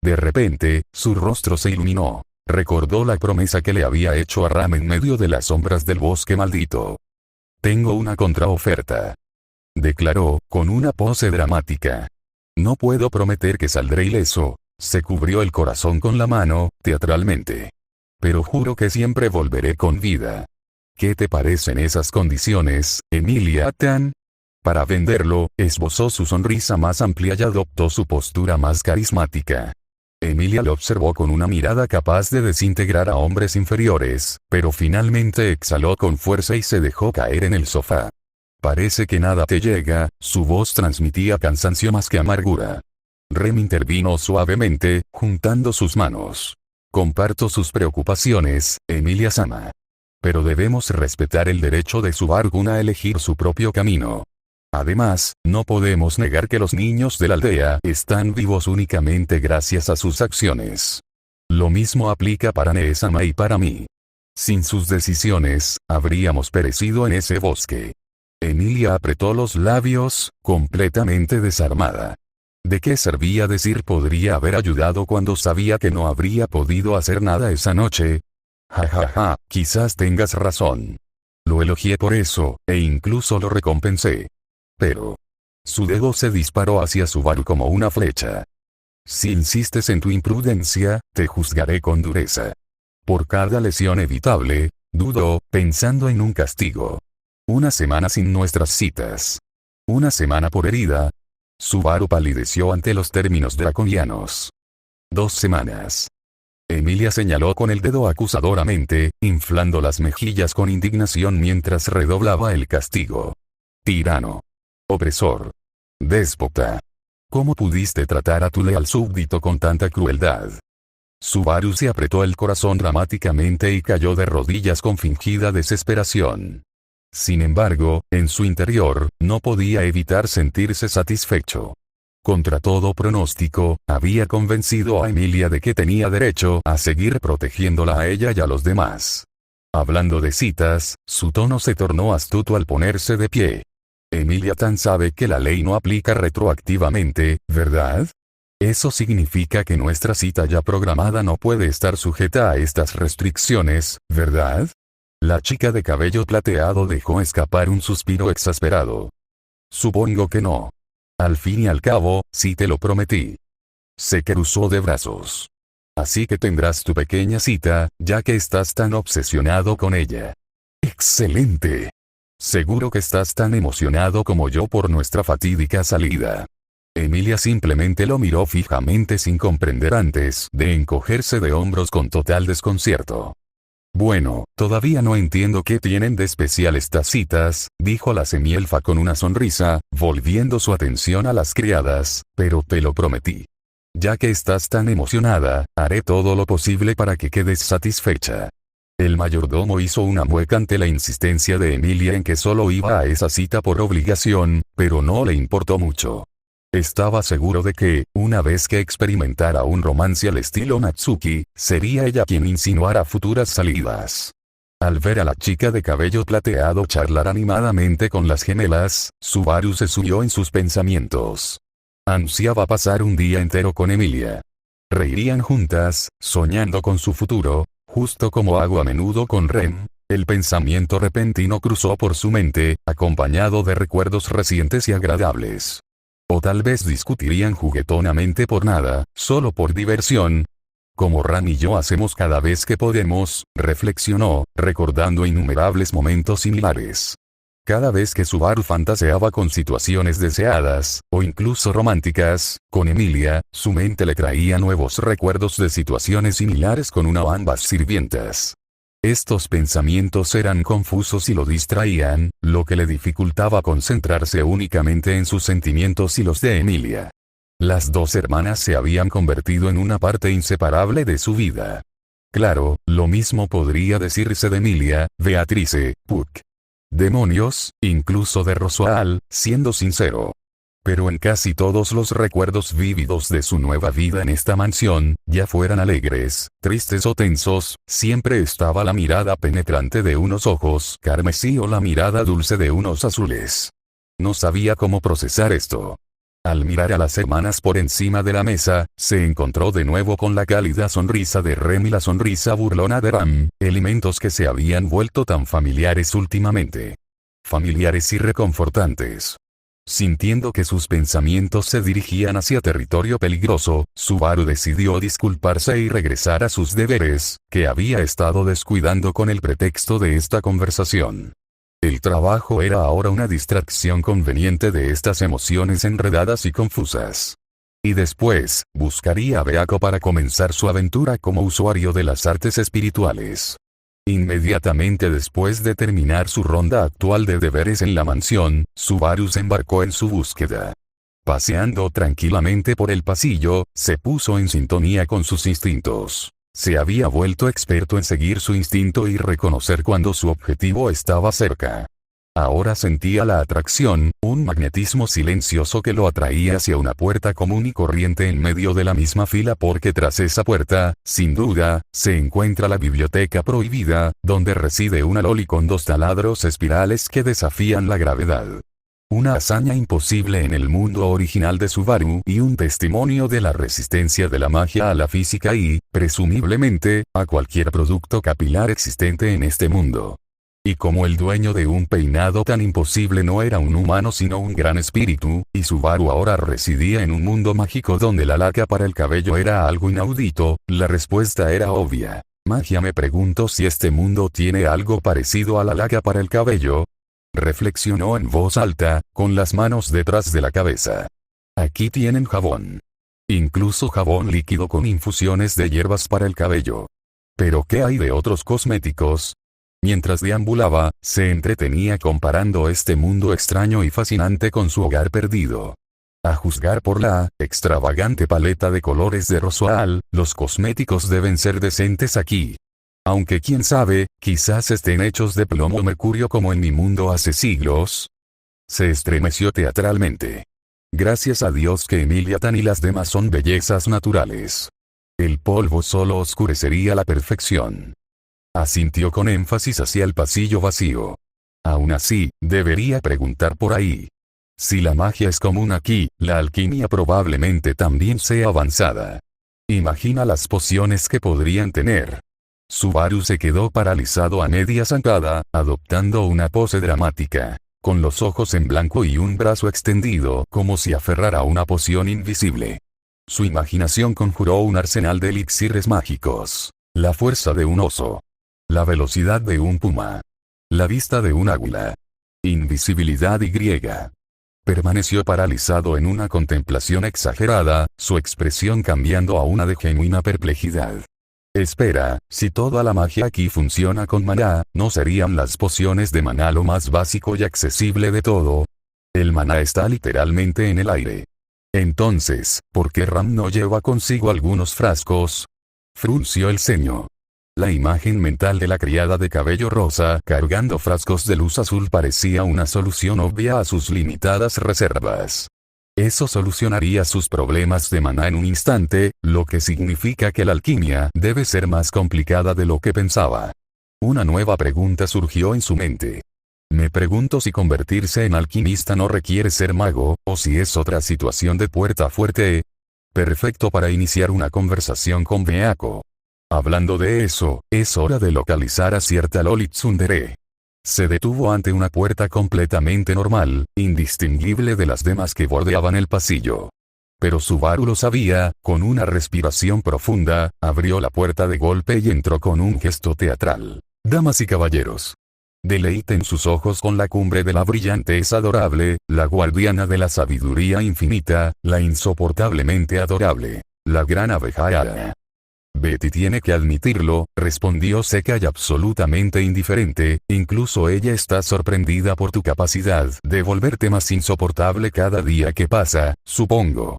De repente, su rostro se iluminó. Recordó la promesa que le había hecho a Ram en medio de las sombras del bosque maldito. Tengo una contraoferta. Declaró, con una pose dramática. No puedo prometer que saldré ileso. Se cubrió el corazón con la mano, teatralmente. Pero juro que siempre volveré con vida. ¿Qué te parecen esas condiciones, Emilia Tan? Para venderlo, esbozó su sonrisa más amplia y adoptó su postura más carismática. Emilia lo observó con una mirada capaz de desintegrar a hombres inferiores, pero finalmente exhaló con fuerza y se dejó caer en el sofá. Parece que nada te llega, su voz transmitía cansancio más que amargura. Rem intervino suavemente, juntando sus manos. Comparto sus preocupaciones, Emilia-sama. Pero debemos respetar el derecho de Subargun a elegir su propio camino. Además, no podemos negar que los niños de la aldea están vivos únicamente gracias a sus acciones. Lo mismo aplica para Neesama y para mí. Sin sus decisiones, habríamos perecido en ese bosque. Emilia apretó los labios, completamente desarmada. ¿De qué servía decir podría haber ayudado cuando sabía que no habría podido hacer nada esa noche? Ja, quizás tengas razón. Lo elogié por eso, e incluso lo recompensé. Pero su dedo se disparó hacia Subaru como una flecha. Si insistes en tu imprudencia, te juzgaré con dureza. Por cada lesión evitable, dudó, pensando en un castigo. 1 semana sin nuestras citas. 1 semana por herida. Subaru palideció ante los términos draconianos. 2 semanas. Emilia señaló con el dedo acusadoramente, inflando las mejillas con indignación mientras redoblaba el castigo. Tirano. Opresor. Déspota. ¿Cómo pudiste tratar a tu leal súbdito con tanta crueldad? Subaru se apretó el corazón dramáticamente y cayó de rodillas con fingida desesperación. Sin embargo, en su interior, no podía evitar sentirse satisfecho. Contra todo pronóstico, había convencido a Emilia de que tenía derecho a seguir protegiéndola a ella y a los demás. Hablando de citas, su tono se tornó astuto al ponerse de pie. Emilia Tan sabe que la ley no aplica retroactivamente, ¿verdad? Eso significa que nuestra cita ya programada no puede estar sujeta a estas restricciones, ¿verdad? La chica de cabello plateado dejó escapar un suspiro exasperado. Supongo que no. Al fin y al cabo, sí te lo prometí. Se cruzó de brazos. Así que tendrás tu pequeña cita, ya que estás tan obsesionado con ella. ¡Excelente! Seguro que estás tan emocionado como yo por nuestra fatídica salida. Emilia simplemente lo miró fijamente sin comprender antes de encogerse de hombros con total desconcierto. Bueno, todavía no entiendo qué tienen de especial estas citas, dijo la semielfa con una sonrisa, volviendo su atención a las criadas, pero te lo prometí. Ya que estás tan emocionada, haré todo lo posible para que quedes satisfecha. El mayordomo hizo una mueca ante la insistencia de Emilia en que solo iba a esa cita por obligación, pero no le importó mucho. Estaba seguro de que, una vez que experimentara un romance al estilo Natsuki, sería ella quien insinuara futuras salidas. Al ver a la chica de cabello plateado charlar animadamente con las gemelas, Subaru se sumió en sus pensamientos. Ansiaba pasar un día entero con Emilia. Reirían juntas, soñando con su futuro. Justo como hago a menudo con Ren, el pensamiento repentino cruzó por su mente, acompañado de recuerdos recientes y agradables. O tal vez discutirían juguetonamente por nada, solo por diversión. como Ram y yo hacemos cada vez que podemos, reflexionó, recordando innumerables momentos similares. Cada vez que Subaru fantaseaba con situaciones deseadas, o incluso románticas, con Emilia, su mente le traía nuevos recuerdos de situaciones similares con una o ambas sirvientas. Estos pensamientos eran confusos y lo distraían, lo que le dificultaba concentrarse únicamente en sus sentimientos y los de Emilia. Las dos hermanas se habían convertido en una parte inseparable de su vida. Claro, lo mismo podría decirse de Emilia, Beatrice, Puck. Demonios, incluso de Roswell, siendo sincero. Pero en casi todos los recuerdos vívidos de su nueva vida en esta mansión, ya fueran alegres, tristes o tensos, siempre estaba la mirada penetrante de unos ojos carmesí o la mirada dulce de unos azules. No sabía cómo procesar esto. Al mirar a las hermanas por encima de la mesa, se encontró de nuevo con la cálida sonrisa de Rem y la sonrisa burlona de Ram, elementos que se habían vuelto tan familiares últimamente. Familiares y reconfortantes. Sintiendo que sus pensamientos se dirigían hacia territorio peligroso, Subaru decidió disculparse y regresar a sus deberes, que había estado descuidando con el pretexto de esta conversación. El trabajo era ahora una distracción conveniente de estas emociones enredadas y confusas. Y después, buscaría a Beako para comenzar su aventura como usuario de las artes espirituales. Inmediatamente después de terminar su ronda actual de deberes en la mansión, Subaru se embarcó en su búsqueda. Paseando tranquilamente por el pasillo, se puso en sintonía con sus instintos. Se había vuelto experto en seguir su instinto y reconocer cuando su objetivo estaba cerca. Ahora sentía la atracción, un magnetismo silencioso que lo atraía hacia una puerta común y corriente en medio de la misma fila porque tras esa puerta, sin duda, se encuentra la biblioteca prohibida, donde reside una loli con 2 taladros espirales que desafían la gravedad. Una hazaña imposible en el mundo original de Subaru y un testimonio de la resistencia de la magia a la física y, presumiblemente, a cualquier producto capilar existente en este mundo. Y como el dueño de un peinado tan imposible no era un humano sino un gran espíritu, y Subaru ahora residía en un mundo mágico donde la laca para el cabello era algo inaudito, la respuesta era obvia. Magia. Me pregunto si este mundo tiene algo parecido a la laca para el cabello. Reflexionó en voz alta, con las manos detrás de la cabeza. Aquí tienen jabón. Incluso jabón líquido con infusiones de hierbas para el cabello. Pero ¿qué hay de otros cosméticos? Mientras deambulaba, se entretenía comparando este mundo extraño y fascinante con su hogar perdido. A juzgar por la extravagante paleta de colores de Roswell, los cosméticos deben ser decentes aquí. Aunque quién sabe, quizás estén hechos de plomo o mercurio como en mi mundo hace siglos. Se estremeció teatralmente. Gracias a Dios que Emilia Tan y las demás son bellezas naturales. El polvo solo oscurecería la perfección. Asintió con énfasis hacia el pasillo vacío. Aún así, debería preguntar por ahí. Si la magia es común aquí, la alquimia probablemente también sea avanzada. Imagina las pociones que podrían tener. Subaru se quedó paralizado a media zancada, adoptando una pose dramática, con los ojos en blanco y un brazo extendido como si aferrara una poción invisible. Su imaginación conjuró un arsenal de elixires mágicos, la fuerza de un oso, la velocidad de un puma, la vista de un águila, invisibilidad y griega. Permaneció paralizado en una contemplación exagerada, su expresión cambiando a una de genuina perplejidad. Espera, si toda la magia aquí funciona con maná, ¿no serían las pociones de maná lo más básico y accesible de todo? El maná está literalmente en el aire. Entonces, ¿por qué Ram no lleva consigo algunos frascos? Frunció el ceño. La imagen mental de la criada de cabello rosa cargando frascos de luz azul parecía una solución obvia a sus limitadas reservas. Eso solucionaría sus problemas de maná en un instante, lo que significa que la alquimia debe ser más complicada de lo que pensaba. Una nueva pregunta surgió en su mente. Me pregunto si convertirse en alquimista no requiere ser mago, o si es otra situación de puerta fuerte. Perfecto para iniciar una conversación con Beako. Hablando de eso, es hora de localizar a cierta loli tsundere. Se detuvo ante una puerta completamente normal, indistinguible de las demás que bordeaban el pasillo. Pero Subaru lo sabía. Con una respiración profunda, abrió la puerta de golpe y entró con un gesto teatral. Damas y caballeros. Deleiten sus ojos con la cumbre de la brillantez adorable, la guardiana de la sabiduría infinita, la insoportablemente adorable, la gran abeja Ada. Betty tiene que admitirlo, respondió seca y absolutamente indiferente, incluso ella está sorprendida por tu capacidad de volverte más insoportable cada día que pasa, supongo.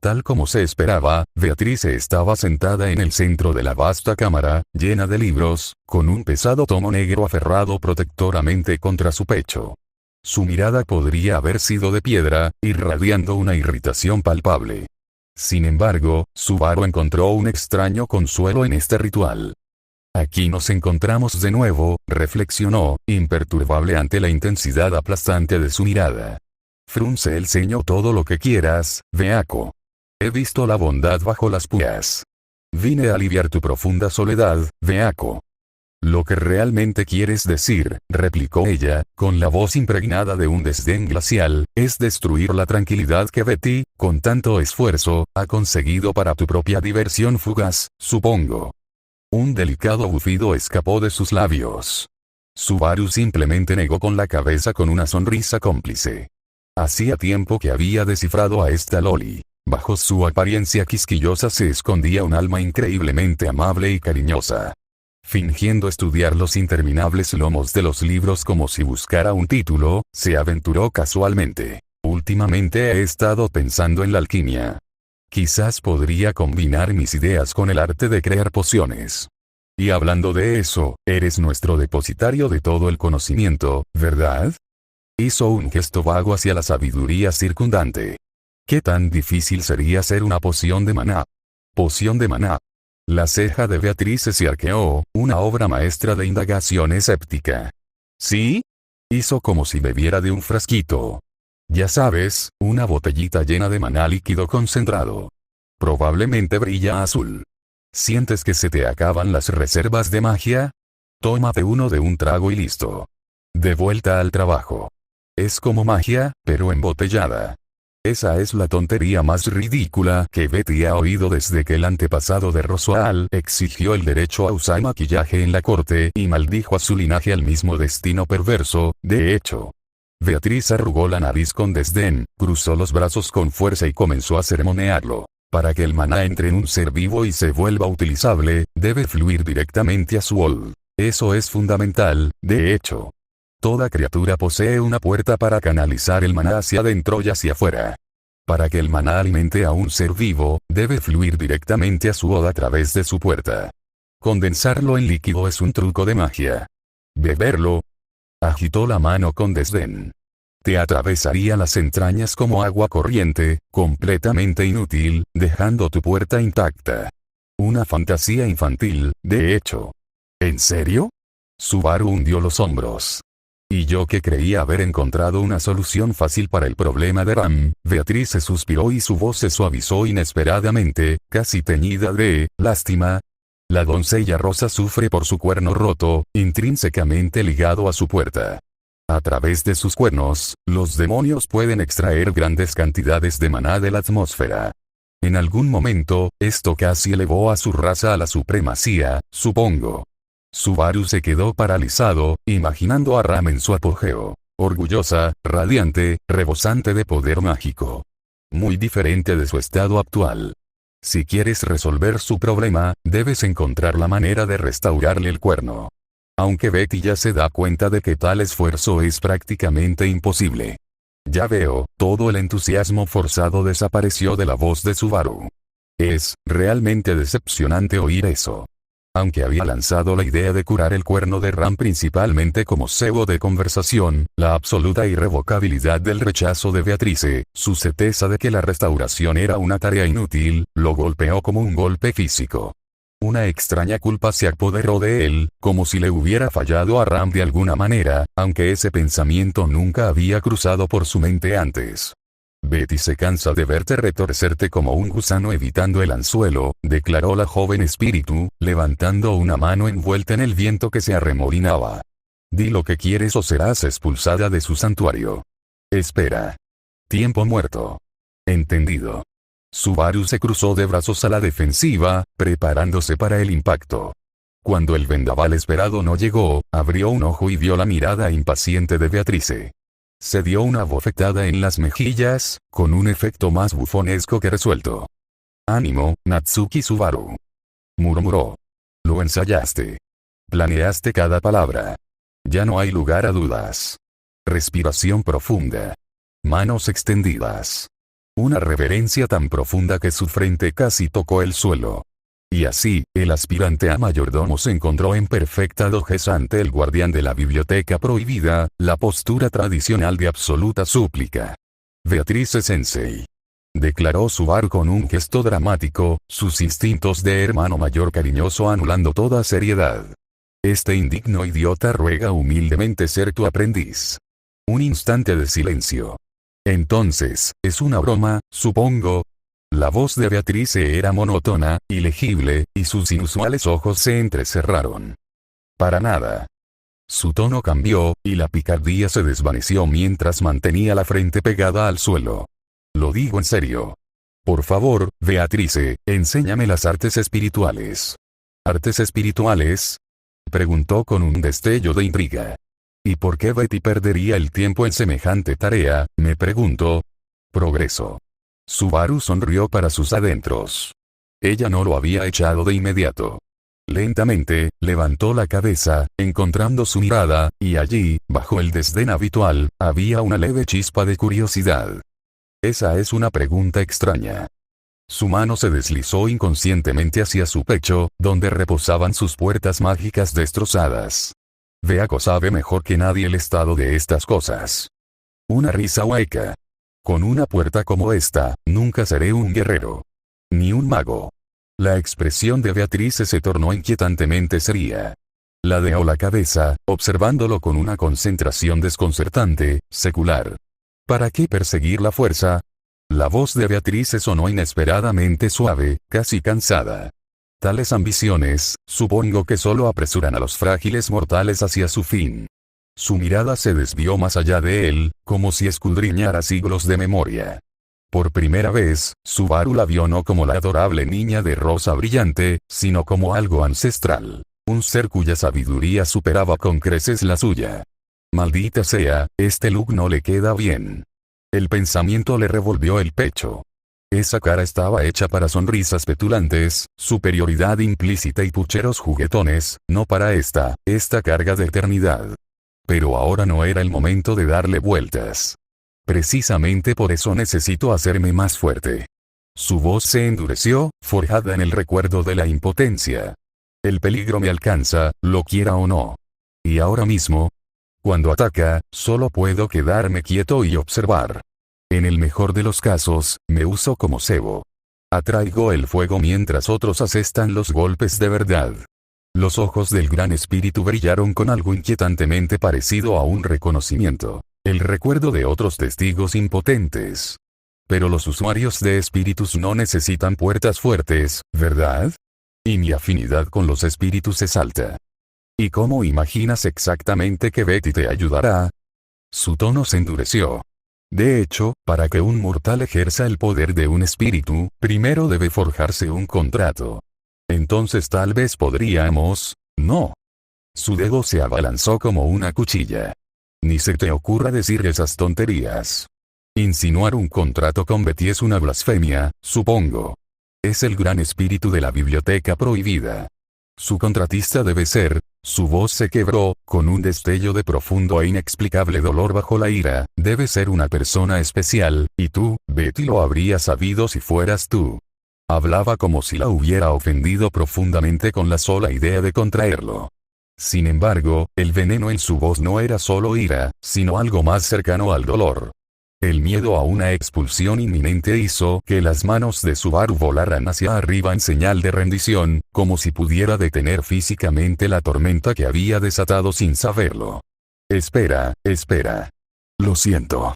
Tal como se esperaba, Beatrice estaba sentada en el centro de la vasta cámara, llena de libros, con un pesado tomo negro aferrado protectoramente contra su pecho. Su mirada podría haber sido de piedra, irradiando una irritación palpable. Sin embargo, Subaru encontró un extraño consuelo en este ritual. Aquí nos encontramos de nuevo, reflexionó, imperturbable ante la intensidad aplastante de su mirada. Frunce el ceño todo lo que quieras, beaco. He visto la bondad bajo las púas. Vine a aliviar tu profunda soledad, beaco. Lo que realmente quieres decir, replicó ella, con la voz impregnada de un desdén glacial, es destruir la tranquilidad que Betty, con tanto esfuerzo, ha conseguido para tu propia diversión fugaz, supongo. Un delicado bufido escapó de sus labios. Subaru simplemente negó con la cabeza con una sonrisa cómplice. Hacía tiempo que había descifrado a esta Loli. Bajo su apariencia quisquillosa se escondía un alma increíblemente amable y cariñosa. Fingiendo estudiar los interminables lomos de los libros como si buscara un título, se aventuró casualmente. Últimamente he estado pensando en la alquimia. Quizás podría combinar mis ideas con el arte de crear pociones. Y hablando de eso, eres nuestro depositario de todo el conocimiento, ¿verdad? Hizo un gesto vago hacia la sabiduría circundante. ¿Qué tan difícil sería hacer una poción de maná? Poción de maná. La ceja de Beatrice se arqueó, una obra maestra de indagación escéptica. ¿Sí? Hizo como si bebiera de un frasquito. Ya sabes, una botellita llena de maná líquido concentrado. Probablemente brilla azul. ¿Sientes que se te acaban las reservas de magia? Tómate uno de un trago y listo. De vuelta al trabajo. Es como magia, pero embotellada. Esa es la tontería más ridícula que Betty ha oído desde que el antepasado de Roswell exigió el derecho a usar maquillaje en la corte y maldijo a su linaje al mismo destino perverso. De hecho, Beatriz arrugó la nariz con desdén, cruzó los brazos con fuerza y comenzó a sermonearlo. Para que el maná entre en un ser vivo y se vuelva utilizable, debe fluir directamente a su ol. Eso es fundamental, de hecho. Toda criatura posee una puerta para canalizar el maná hacia adentro y hacia afuera. Para que el maná alimente a un ser vivo, debe fluir directamente a su oda a través de su puerta. Condensarlo en líquido es un truco de magia. Beberlo. Agitó la mano con desdén. Te atravesaría las entrañas como agua corriente, completamente inútil, dejando tu puerta intacta. Una fantasía infantil, de hecho. ¿En serio? Subaru hundió los hombros. Y yo que creía haber encontrado una solución fácil para el problema de Ram. Beatriz se suspiró y su voz se suavizó inesperadamente, casi teñida de lástima. La doncella rosa sufre por su cuerno roto, intrínsecamente ligado a su puerta. A través de sus cuernos, los demonios pueden extraer grandes cantidades de maná de la atmósfera. En algún momento, esto casi elevó a su raza a la supremacía, supongo. Subaru se quedó paralizado, imaginando a Ram en su apogeo. Orgullosa, radiante, rebosante de poder mágico. Muy diferente de su estado actual. Si quieres resolver su problema, debes encontrar la manera de restaurarle el cuerno. Aunque Betty ya se da cuenta de que tal esfuerzo es prácticamente imposible. Ya veo, todo el entusiasmo forzado desapareció de la voz de Subaru. Es realmente decepcionante oír eso. Aunque había lanzado la idea de curar el cuerno de Ram principalmente como cebo de conversación, la absoluta irrevocabilidad del rechazo de Beatrice, su certeza de que la restauración era una tarea inútil, lo golpeó como un golpe físico. Una extraña culpa se apoderó de él, como si le hubiera fallado a Ram de alguna manera, aunque ese pensamiento nunca había cruzado por su mente antes. Betty se cansa de verte retorcerte como un gusano evitando el anzuelo, declaró la joven espíritu, levantando una mano envuelta en el viento que se arremolinaba. Di lo que quieres o serás expulsada de su santuario. Espera. Tiempo muerto. Entendido. Subaru se cruzó de brazos a la defensiva, preparándose para el impacto. Cuando el vendaval esperado no llegó, abrió un ojo y vio la mirada impaciente de Beatrice. Se dio una bofetada en las mejillas, con un efecto más bufonesco que resuelto. «Ánimo, Natsuki Subaru», murmuró. «Lo ensayaste. Planeaste cada palabra. Ya no hay lugar a dudas. Respiración profunda. Manos extendidas. Una reverencia tan profunda que su frente casi tocó el suelo. Y así, el aspirante a mayordomo se encontró en perfecta dojez ante el guardián de la biblioteca prohibida, la postura tradicional de absoluta súplica. «Beatrice Sensei», declaró Subaru con un gesto dramático, sus instintos de hermano mayor cariñoso anulando toda seriedad. «Este indigno idiota ruega humildemente ser tu aprendiz». Un instante de silencio. «Entonces, es una broma, supongo». La voz de Beatrice era monótona, ilegible, y sus inusuales ojos se entrecerraron. «Para nada». Su tono cambió, y la picardía se desvaneció mientras mantenía la frente pegada al suelo. «Lo digo en serio. Por favor, Beatrice, enséñame las artes espirituales». «¿Artes espirituales?», preguntó con un destello de intriga. «¿Y por qué Betty perdería el tiempo en semejante tarea?», me pregunto. «Progreso». Subaru sonrió para sus adentros. Ella no lo había echado de inmediato. Lentamente, levantó la cabeza, encontrando su mirada, y allí, bajo el desdén habitual, había una leve chispa de curiosidad. «Esa es una pregunta extraña». Su mano se deslizó inconscientemente hacia su pecho, donde reposaban sus puertas mágicas destrozadas. Beako sabe mejor que nadie el estado de estas cosas. Una risa hueca. «Con una puerta como esta, nunca seré un guerrero. Ni un mago». La expresión de Beatrice se tornó inquietantemente seria. Ladeó la cabeza, observándolo con una concentración desconcertante, secular. «¿Para qué perseguir la fuerza?». La voz de Beatrice sonó inesperadamente suave, casi cansada. «Tales ambiciones, supongo que solo apresuran a los frágiles mortales hacia su fin». Su mirada se desvió más allá de él, como si escudriñara siglos de memoria. Por primera vez, Subaru la vio no como la adorable niña de rosa brillante, sino como algo ancestral. Un ser cuya sabiduría superaba con creces la suya. «Maldita sea, este look no le queda bien». El pensamiento le revolvió el pecho. Esa cara estaba hecha para sonrisas petulantes, superioridad implícita y pucheros juguetones, no para esta carga de eternidad. Pero ahora no era el momento de darle vueltas. «Precisamente por eso necesito hacerme más fuerte». Su voz se endureció, forjada en el recuerdo de la impotencia. «El peligro me alcanza, lo quiera o no. Y ahora mismo, cuando ataca, solo puedo quedarme quieto y observar. En el mejor de los casos, me uso como cebo. Atraigo el fuego mientras otros asestan los golpes de verdad». Los ojos del gran espíritu brillaron con algo inquietantemente parecido a un reconocimiento. El recuerdo de otros testigos impotentes. «Pero los usuarios de espíritus no necesitan puertas fuertes, ¿verdad? Y mi afinidad con los espíritus es alta». «¿Y cómo imaginas exactamente que Betty te ayudará?». Su tono se endureció. «De hecho, para que un mortal ejerza el poder de un espíritu, primero debe forjarse un contrato. Entonces tal vez podríamos...». «No». Su dedo se abalanzó como una cuchilla. «Ni se te ocurra decir esas tonterías. Insinuar un contrato con Betty es una blasfemia, supongo. Es el gran espíritu de la biblioteca prohibida. Su contratista debe ser...». Su voz se quebró, con un destello de profundo e inexplicable dolor bajo la ira. «Debe ser una persona especial, y tú, Betty, lo habrías sabido si fueras tú». Hablaba como si la hubiera ofendido profundamente con la sola idea de contraerlo. Sin embargo, el veneno en su voz no era solo ira, sino algo más cercano al dolor. El miedo a una expulsión inminente hizo que las manos de Subaru volaran hacia arriba en señal de rendición, como si pudiera detener físicamente la tormenta que había desatado sin saberlo. «Espera, espera. Lo siento».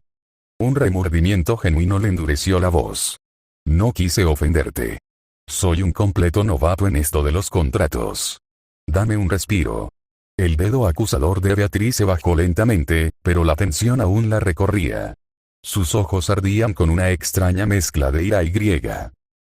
Un remordimiento genuino le endureció la voz. «No quise ofenderte. Soy un completo novato en esto de los contratos. Dame un respiro». El dedo acusador de Beatrice bajó lentamente, pero la tensión aún la recorría. Sus ojos ardían con una extraña mezcla de ira y griega.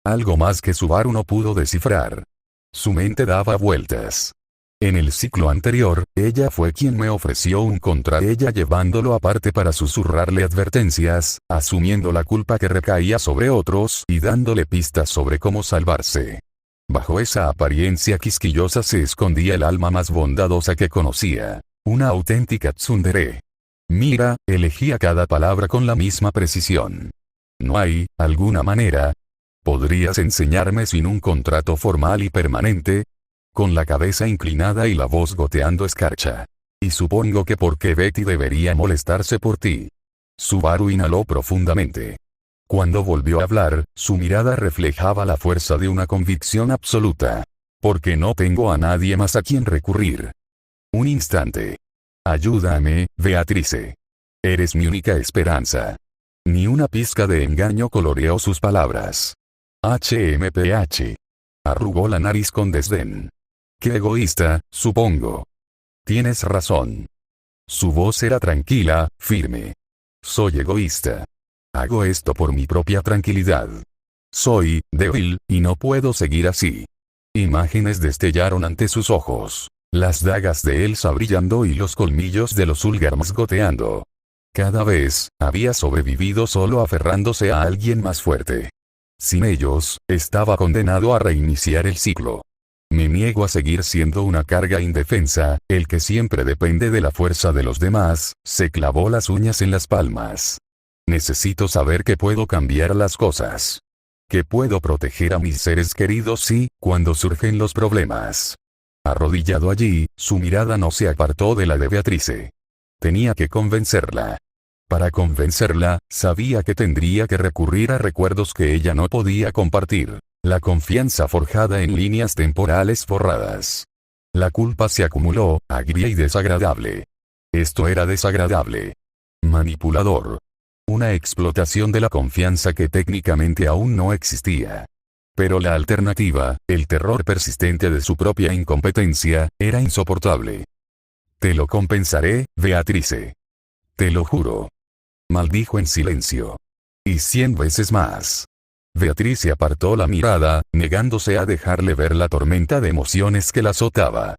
Algo más que Subaru no pudo descifrar. Su mente daba vueltas. En el ciclo anterior, ella fue quien me ofreció un contra ella llevándolo aparte para susurrarle advertencias, asumiendo la culpa que recaía sobre otros y dándole pistas sobre cómo salvarse. Bajo esa apariencia quisquillosa se escondía el alma más bondadosa que conocía. Una auténtica tsundere. Mira, elegía cada palabra con la misma precisión. ¿No hay alguna manera? ¿Podrías enseñarme sin un contrato formal y permanente? Con la cabeza inclinada y la voz goteando escarcha. Y supongo que porque Betty debería molestarse por ti. Subaru inhaló profundamente. Cuando volvió a hablar, su mirada reflejaba la fuerza de una convicción absoluta. Porque no tengo a nadie más a quien recurrir. Un instante. Ayúdame, Beatrice. Eres mi única esperanza. Ni una pizca de engaño coloreó sus palabras. HMPH. Arrugó la nariz con desdén. Qué egoísta, supongo. Tienes razón. Su voz era tranquila, firme. Soy egoísta. Hago esto por mi propia tranquilidad. Soy débil, y no puedo seguir así. Imágenes destellaron ante sus ojos. Las dagas de Elsa brillando y los colmillos de los Ulgarms goteando. Cada vez, había sobrevivido solo aferrándose a alguien más fuerte. Sin ellos, estaba condenado a reiniciar el ciclo. Me niego a seguir siendo una carga indefensa, el que siempre depende de la fuerza de los demás, se clavó las uñas en las palmas. Necesito saber que puedo cambiar las cosas. Que puedo proteger a mis seres queridos cuando surgen los problemas. Arrodillado allí, su mirada no se apartó de la de Beatrice. Tenía que convencerla. Para convencerla, sabía que tendría que recurrir a recuerdos que ella no podía compartir. La confianza forjada en líneas temporales borradas. La culpa se acumuló, agria y desagradable. Esto era desagradable. Manipulador. Una explotación de la confianza que técnicamente aún no existía. Pero la alternativa, el terror persistente de su propia incompetencia, era insoportable. Te lo compensaré, Beatrice. Te lo juro. Maldijo en silencio. Y 100 veces más. Beatrice apartó la mirada, negándose a dejarle ver la tormenta de emociones que la azotaba.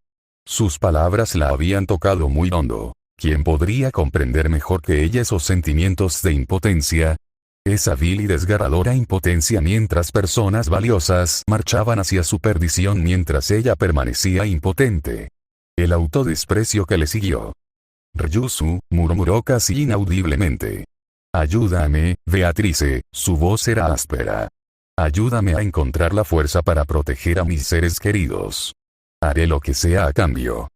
Sus palabras la habían tocado muy hondo. ¿Quién podría comprender mejor que ella esos sentimientos de impotencia? Esa vil y desgarradora impotencia mientras personas valiosas marchaban hacia su perdición mientras ella permanecía impotente. El autodesprecio que le siguió. Ryusu, murmuró casi inaudiblemente. Ayúdame, Beatrice, su voz era áspera. Ayúdame a encontrar la fuerza para proteger a mis seres queridos. Haré lo que sea a cambio.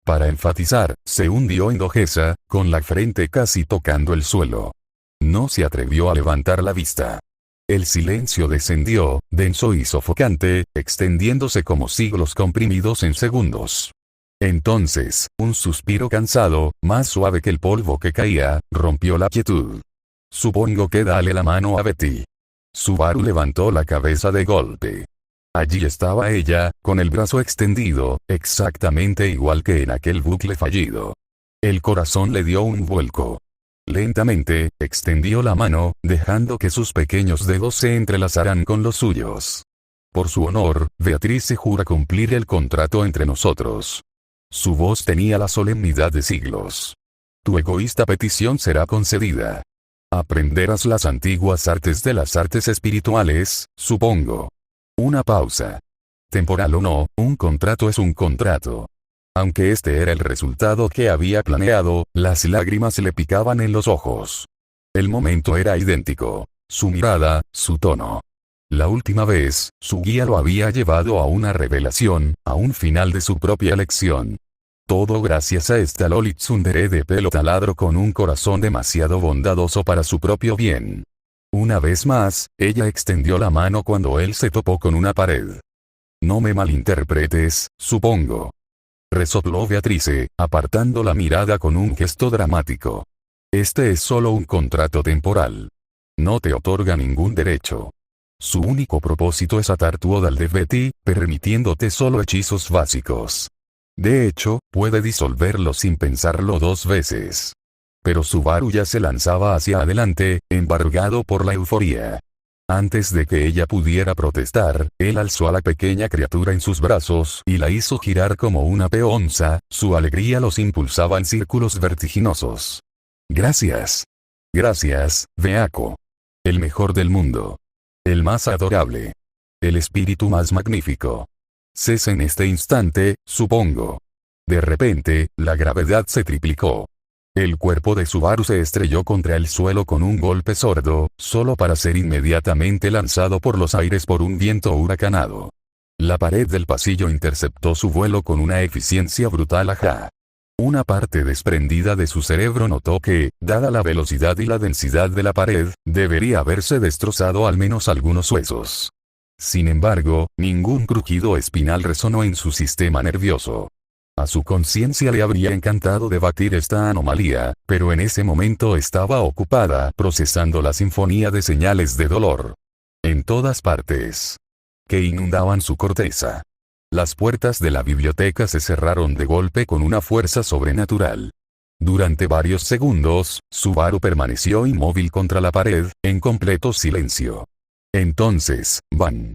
Para enfatizar, se hundió en dojeza, con la frente casi tocando el suelo. No se atrevió a levantar la vista. El silencio descendió, denso y sofocante, extendiéndose como siglos comprimidos en segundos. Entonces, un suspiro cansado, más suave que el polvo que caía, rompió la quietud. Supongo que dale la mano a Betty. Subaru levantó la cabeza de golpe. Allí estaba ella, con el brazo extendido, exactamente igual que en aquel bucle fallido. El corazón le dio un vuelco. Lentamente, extendió la mano, dejando que sus pequeños dedos se entrelazaran con los suyos. Por su honor, Beatrice jura cumplir el contrato entre nosotros. Su voz tenía la solemnidad de siglos. Tu egoísta petición será concedida. Aprenderás las antiguas artes de las artes espirituales, supongo. Una pausa. Temporal o no, un contrato es un contrato. Aunque este era el resultado que había planeado, las lágrimas le picaban en los ojos. El momento era idéntico. Su mirada, su tono. La última vez, su guía lo había llevado a una revelación, a un final de su propia lección. Todo gracias a esta loli tsundere de pelo taladro con un corazón demasiado bondadoso para su propio bien. Una vez más, ella extendió la mano cuando él se topó con una pared. No me malinterpretes, supongo. Resopló Beatrice, apartando la mirada con un gesto dramático. Este es solo un contrato temporal. No te otorga ningún derecho. Su único propósito es atar tu odal de Betty, permitiéndote solo hechizos básicos. De hecho, puede disolverlo sin pensarlo 2 veces. Pero Subaru ya se lanzaba hacia adelante, embargado por la euforía. Antes de que ella pudiera protestar, él alzó a la pequeña criatura en sus brazos y la hizo girar como una peonza, su alegría los impulsaba en círculos vertiginosos. Gracias. Gracias, Beako. El mejor del mundo. El más adorable. El espíritu más magnífico. Cesa en este instante, supongo. De repente, la gravedad se triplicó. El cuerpo de Subaru se estrelló contra el suelo con un golpe sordo, solo para ser inmediatamente lanzado por los aires por un viento huracanado. La pared del pasillo interceptó su vuelo con una eficiencia brutal. Ajá. Una parte desprendida de su cerebro notó que, dada la velocidad y la densidad de la pared, debería haberse destrozado al menos algunos huesos. Sin embargo, ningún crujido espinal resonó en su sistema nervioso. A su conciencia le habría encantado debatir esta anomalía, pero en ese momento estaba ocupada procesando la sinfonía de señales de dolor. En todas partes. Que inundaban su corteza. Las puertas de la biblioteca se cerraron de golpe con una fuerza sobrenatural. Durante varios segundos, Subaru permaneció inmóvil contra la pared, en completo silencio. Entonces, ¡bam!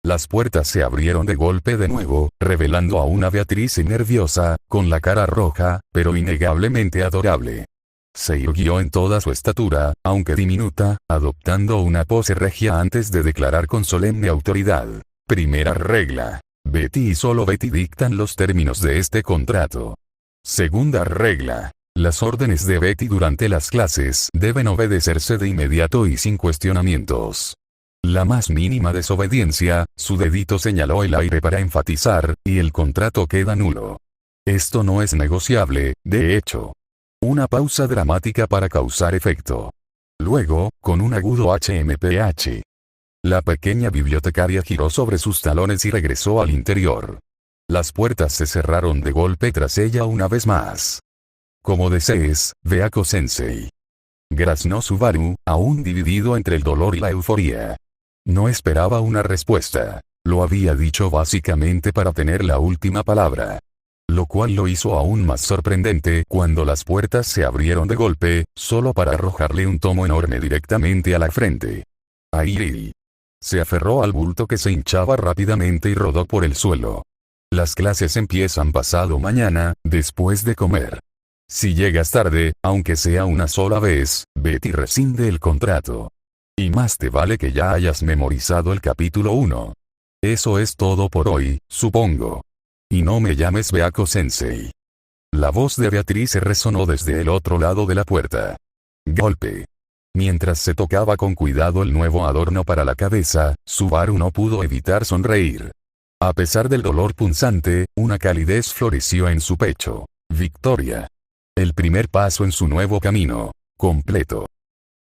Las puertas se abrieron de golpe de nuevo, revelando a una Beatrice nerviosa, con la cara roja, pero innegablemente adorable. Se irguió en toda su estatura, aunque diminuta, adoptando una pose regia antes de declarar con solemne autoridad. Primera regla. Betty y solo Betty dictan los términos de este contrato. Segunda regla. Las órdenes de Betty durante las clases deben obedecerse de inmediato y sin cuestionamientos. La más mínima desobediencia, su dedito señaló el aire para enfatizar, y el contrato queda nulo. Esto no es negociable, de hecho. Una pausa dramática para causar efecto. Luego, con un agudo HMPH. La pequeña bibliotecaria giró sobre sus talones y regresó al interior. Las puertas se cerraron de golpe tras ella una vez más. Como desees, Beako-sensei. Graznó Subaru, aún dividido entre el dolor y la euforia. No esperaba una respuesta. Lo había dicho básicamente para tener la última palabra. Lo cual lo hizo aún más sorprendente cuando las puertas se abrieron de golpe, solo para arrojarle un tomo enorme directamente a la frente. Airi. Se aferró al bulto que se hinchaba rápidamente y rodó por el suelo. Las clases empiezan pasado mañana, después de comer. Si llegas tarde, aunque sea una sola vez, Betty rescinde el contrato. Y más te vale que ya hayas memorizado el capítulo 1. Eso es todo por hoy, supongo. Y no me llames Beako-sensei. La voz de Beatrice resonó desde el otro lado de la puerta. Golpe. Mientras se tocaba con cuidado el nuevo adorno para la cabeza, Subaru no pudo evitar sonreír. A pesar del dolor punzante, una calidez floreció en su pecho. Victoria. El primer paso en su nuevo camino. Completo.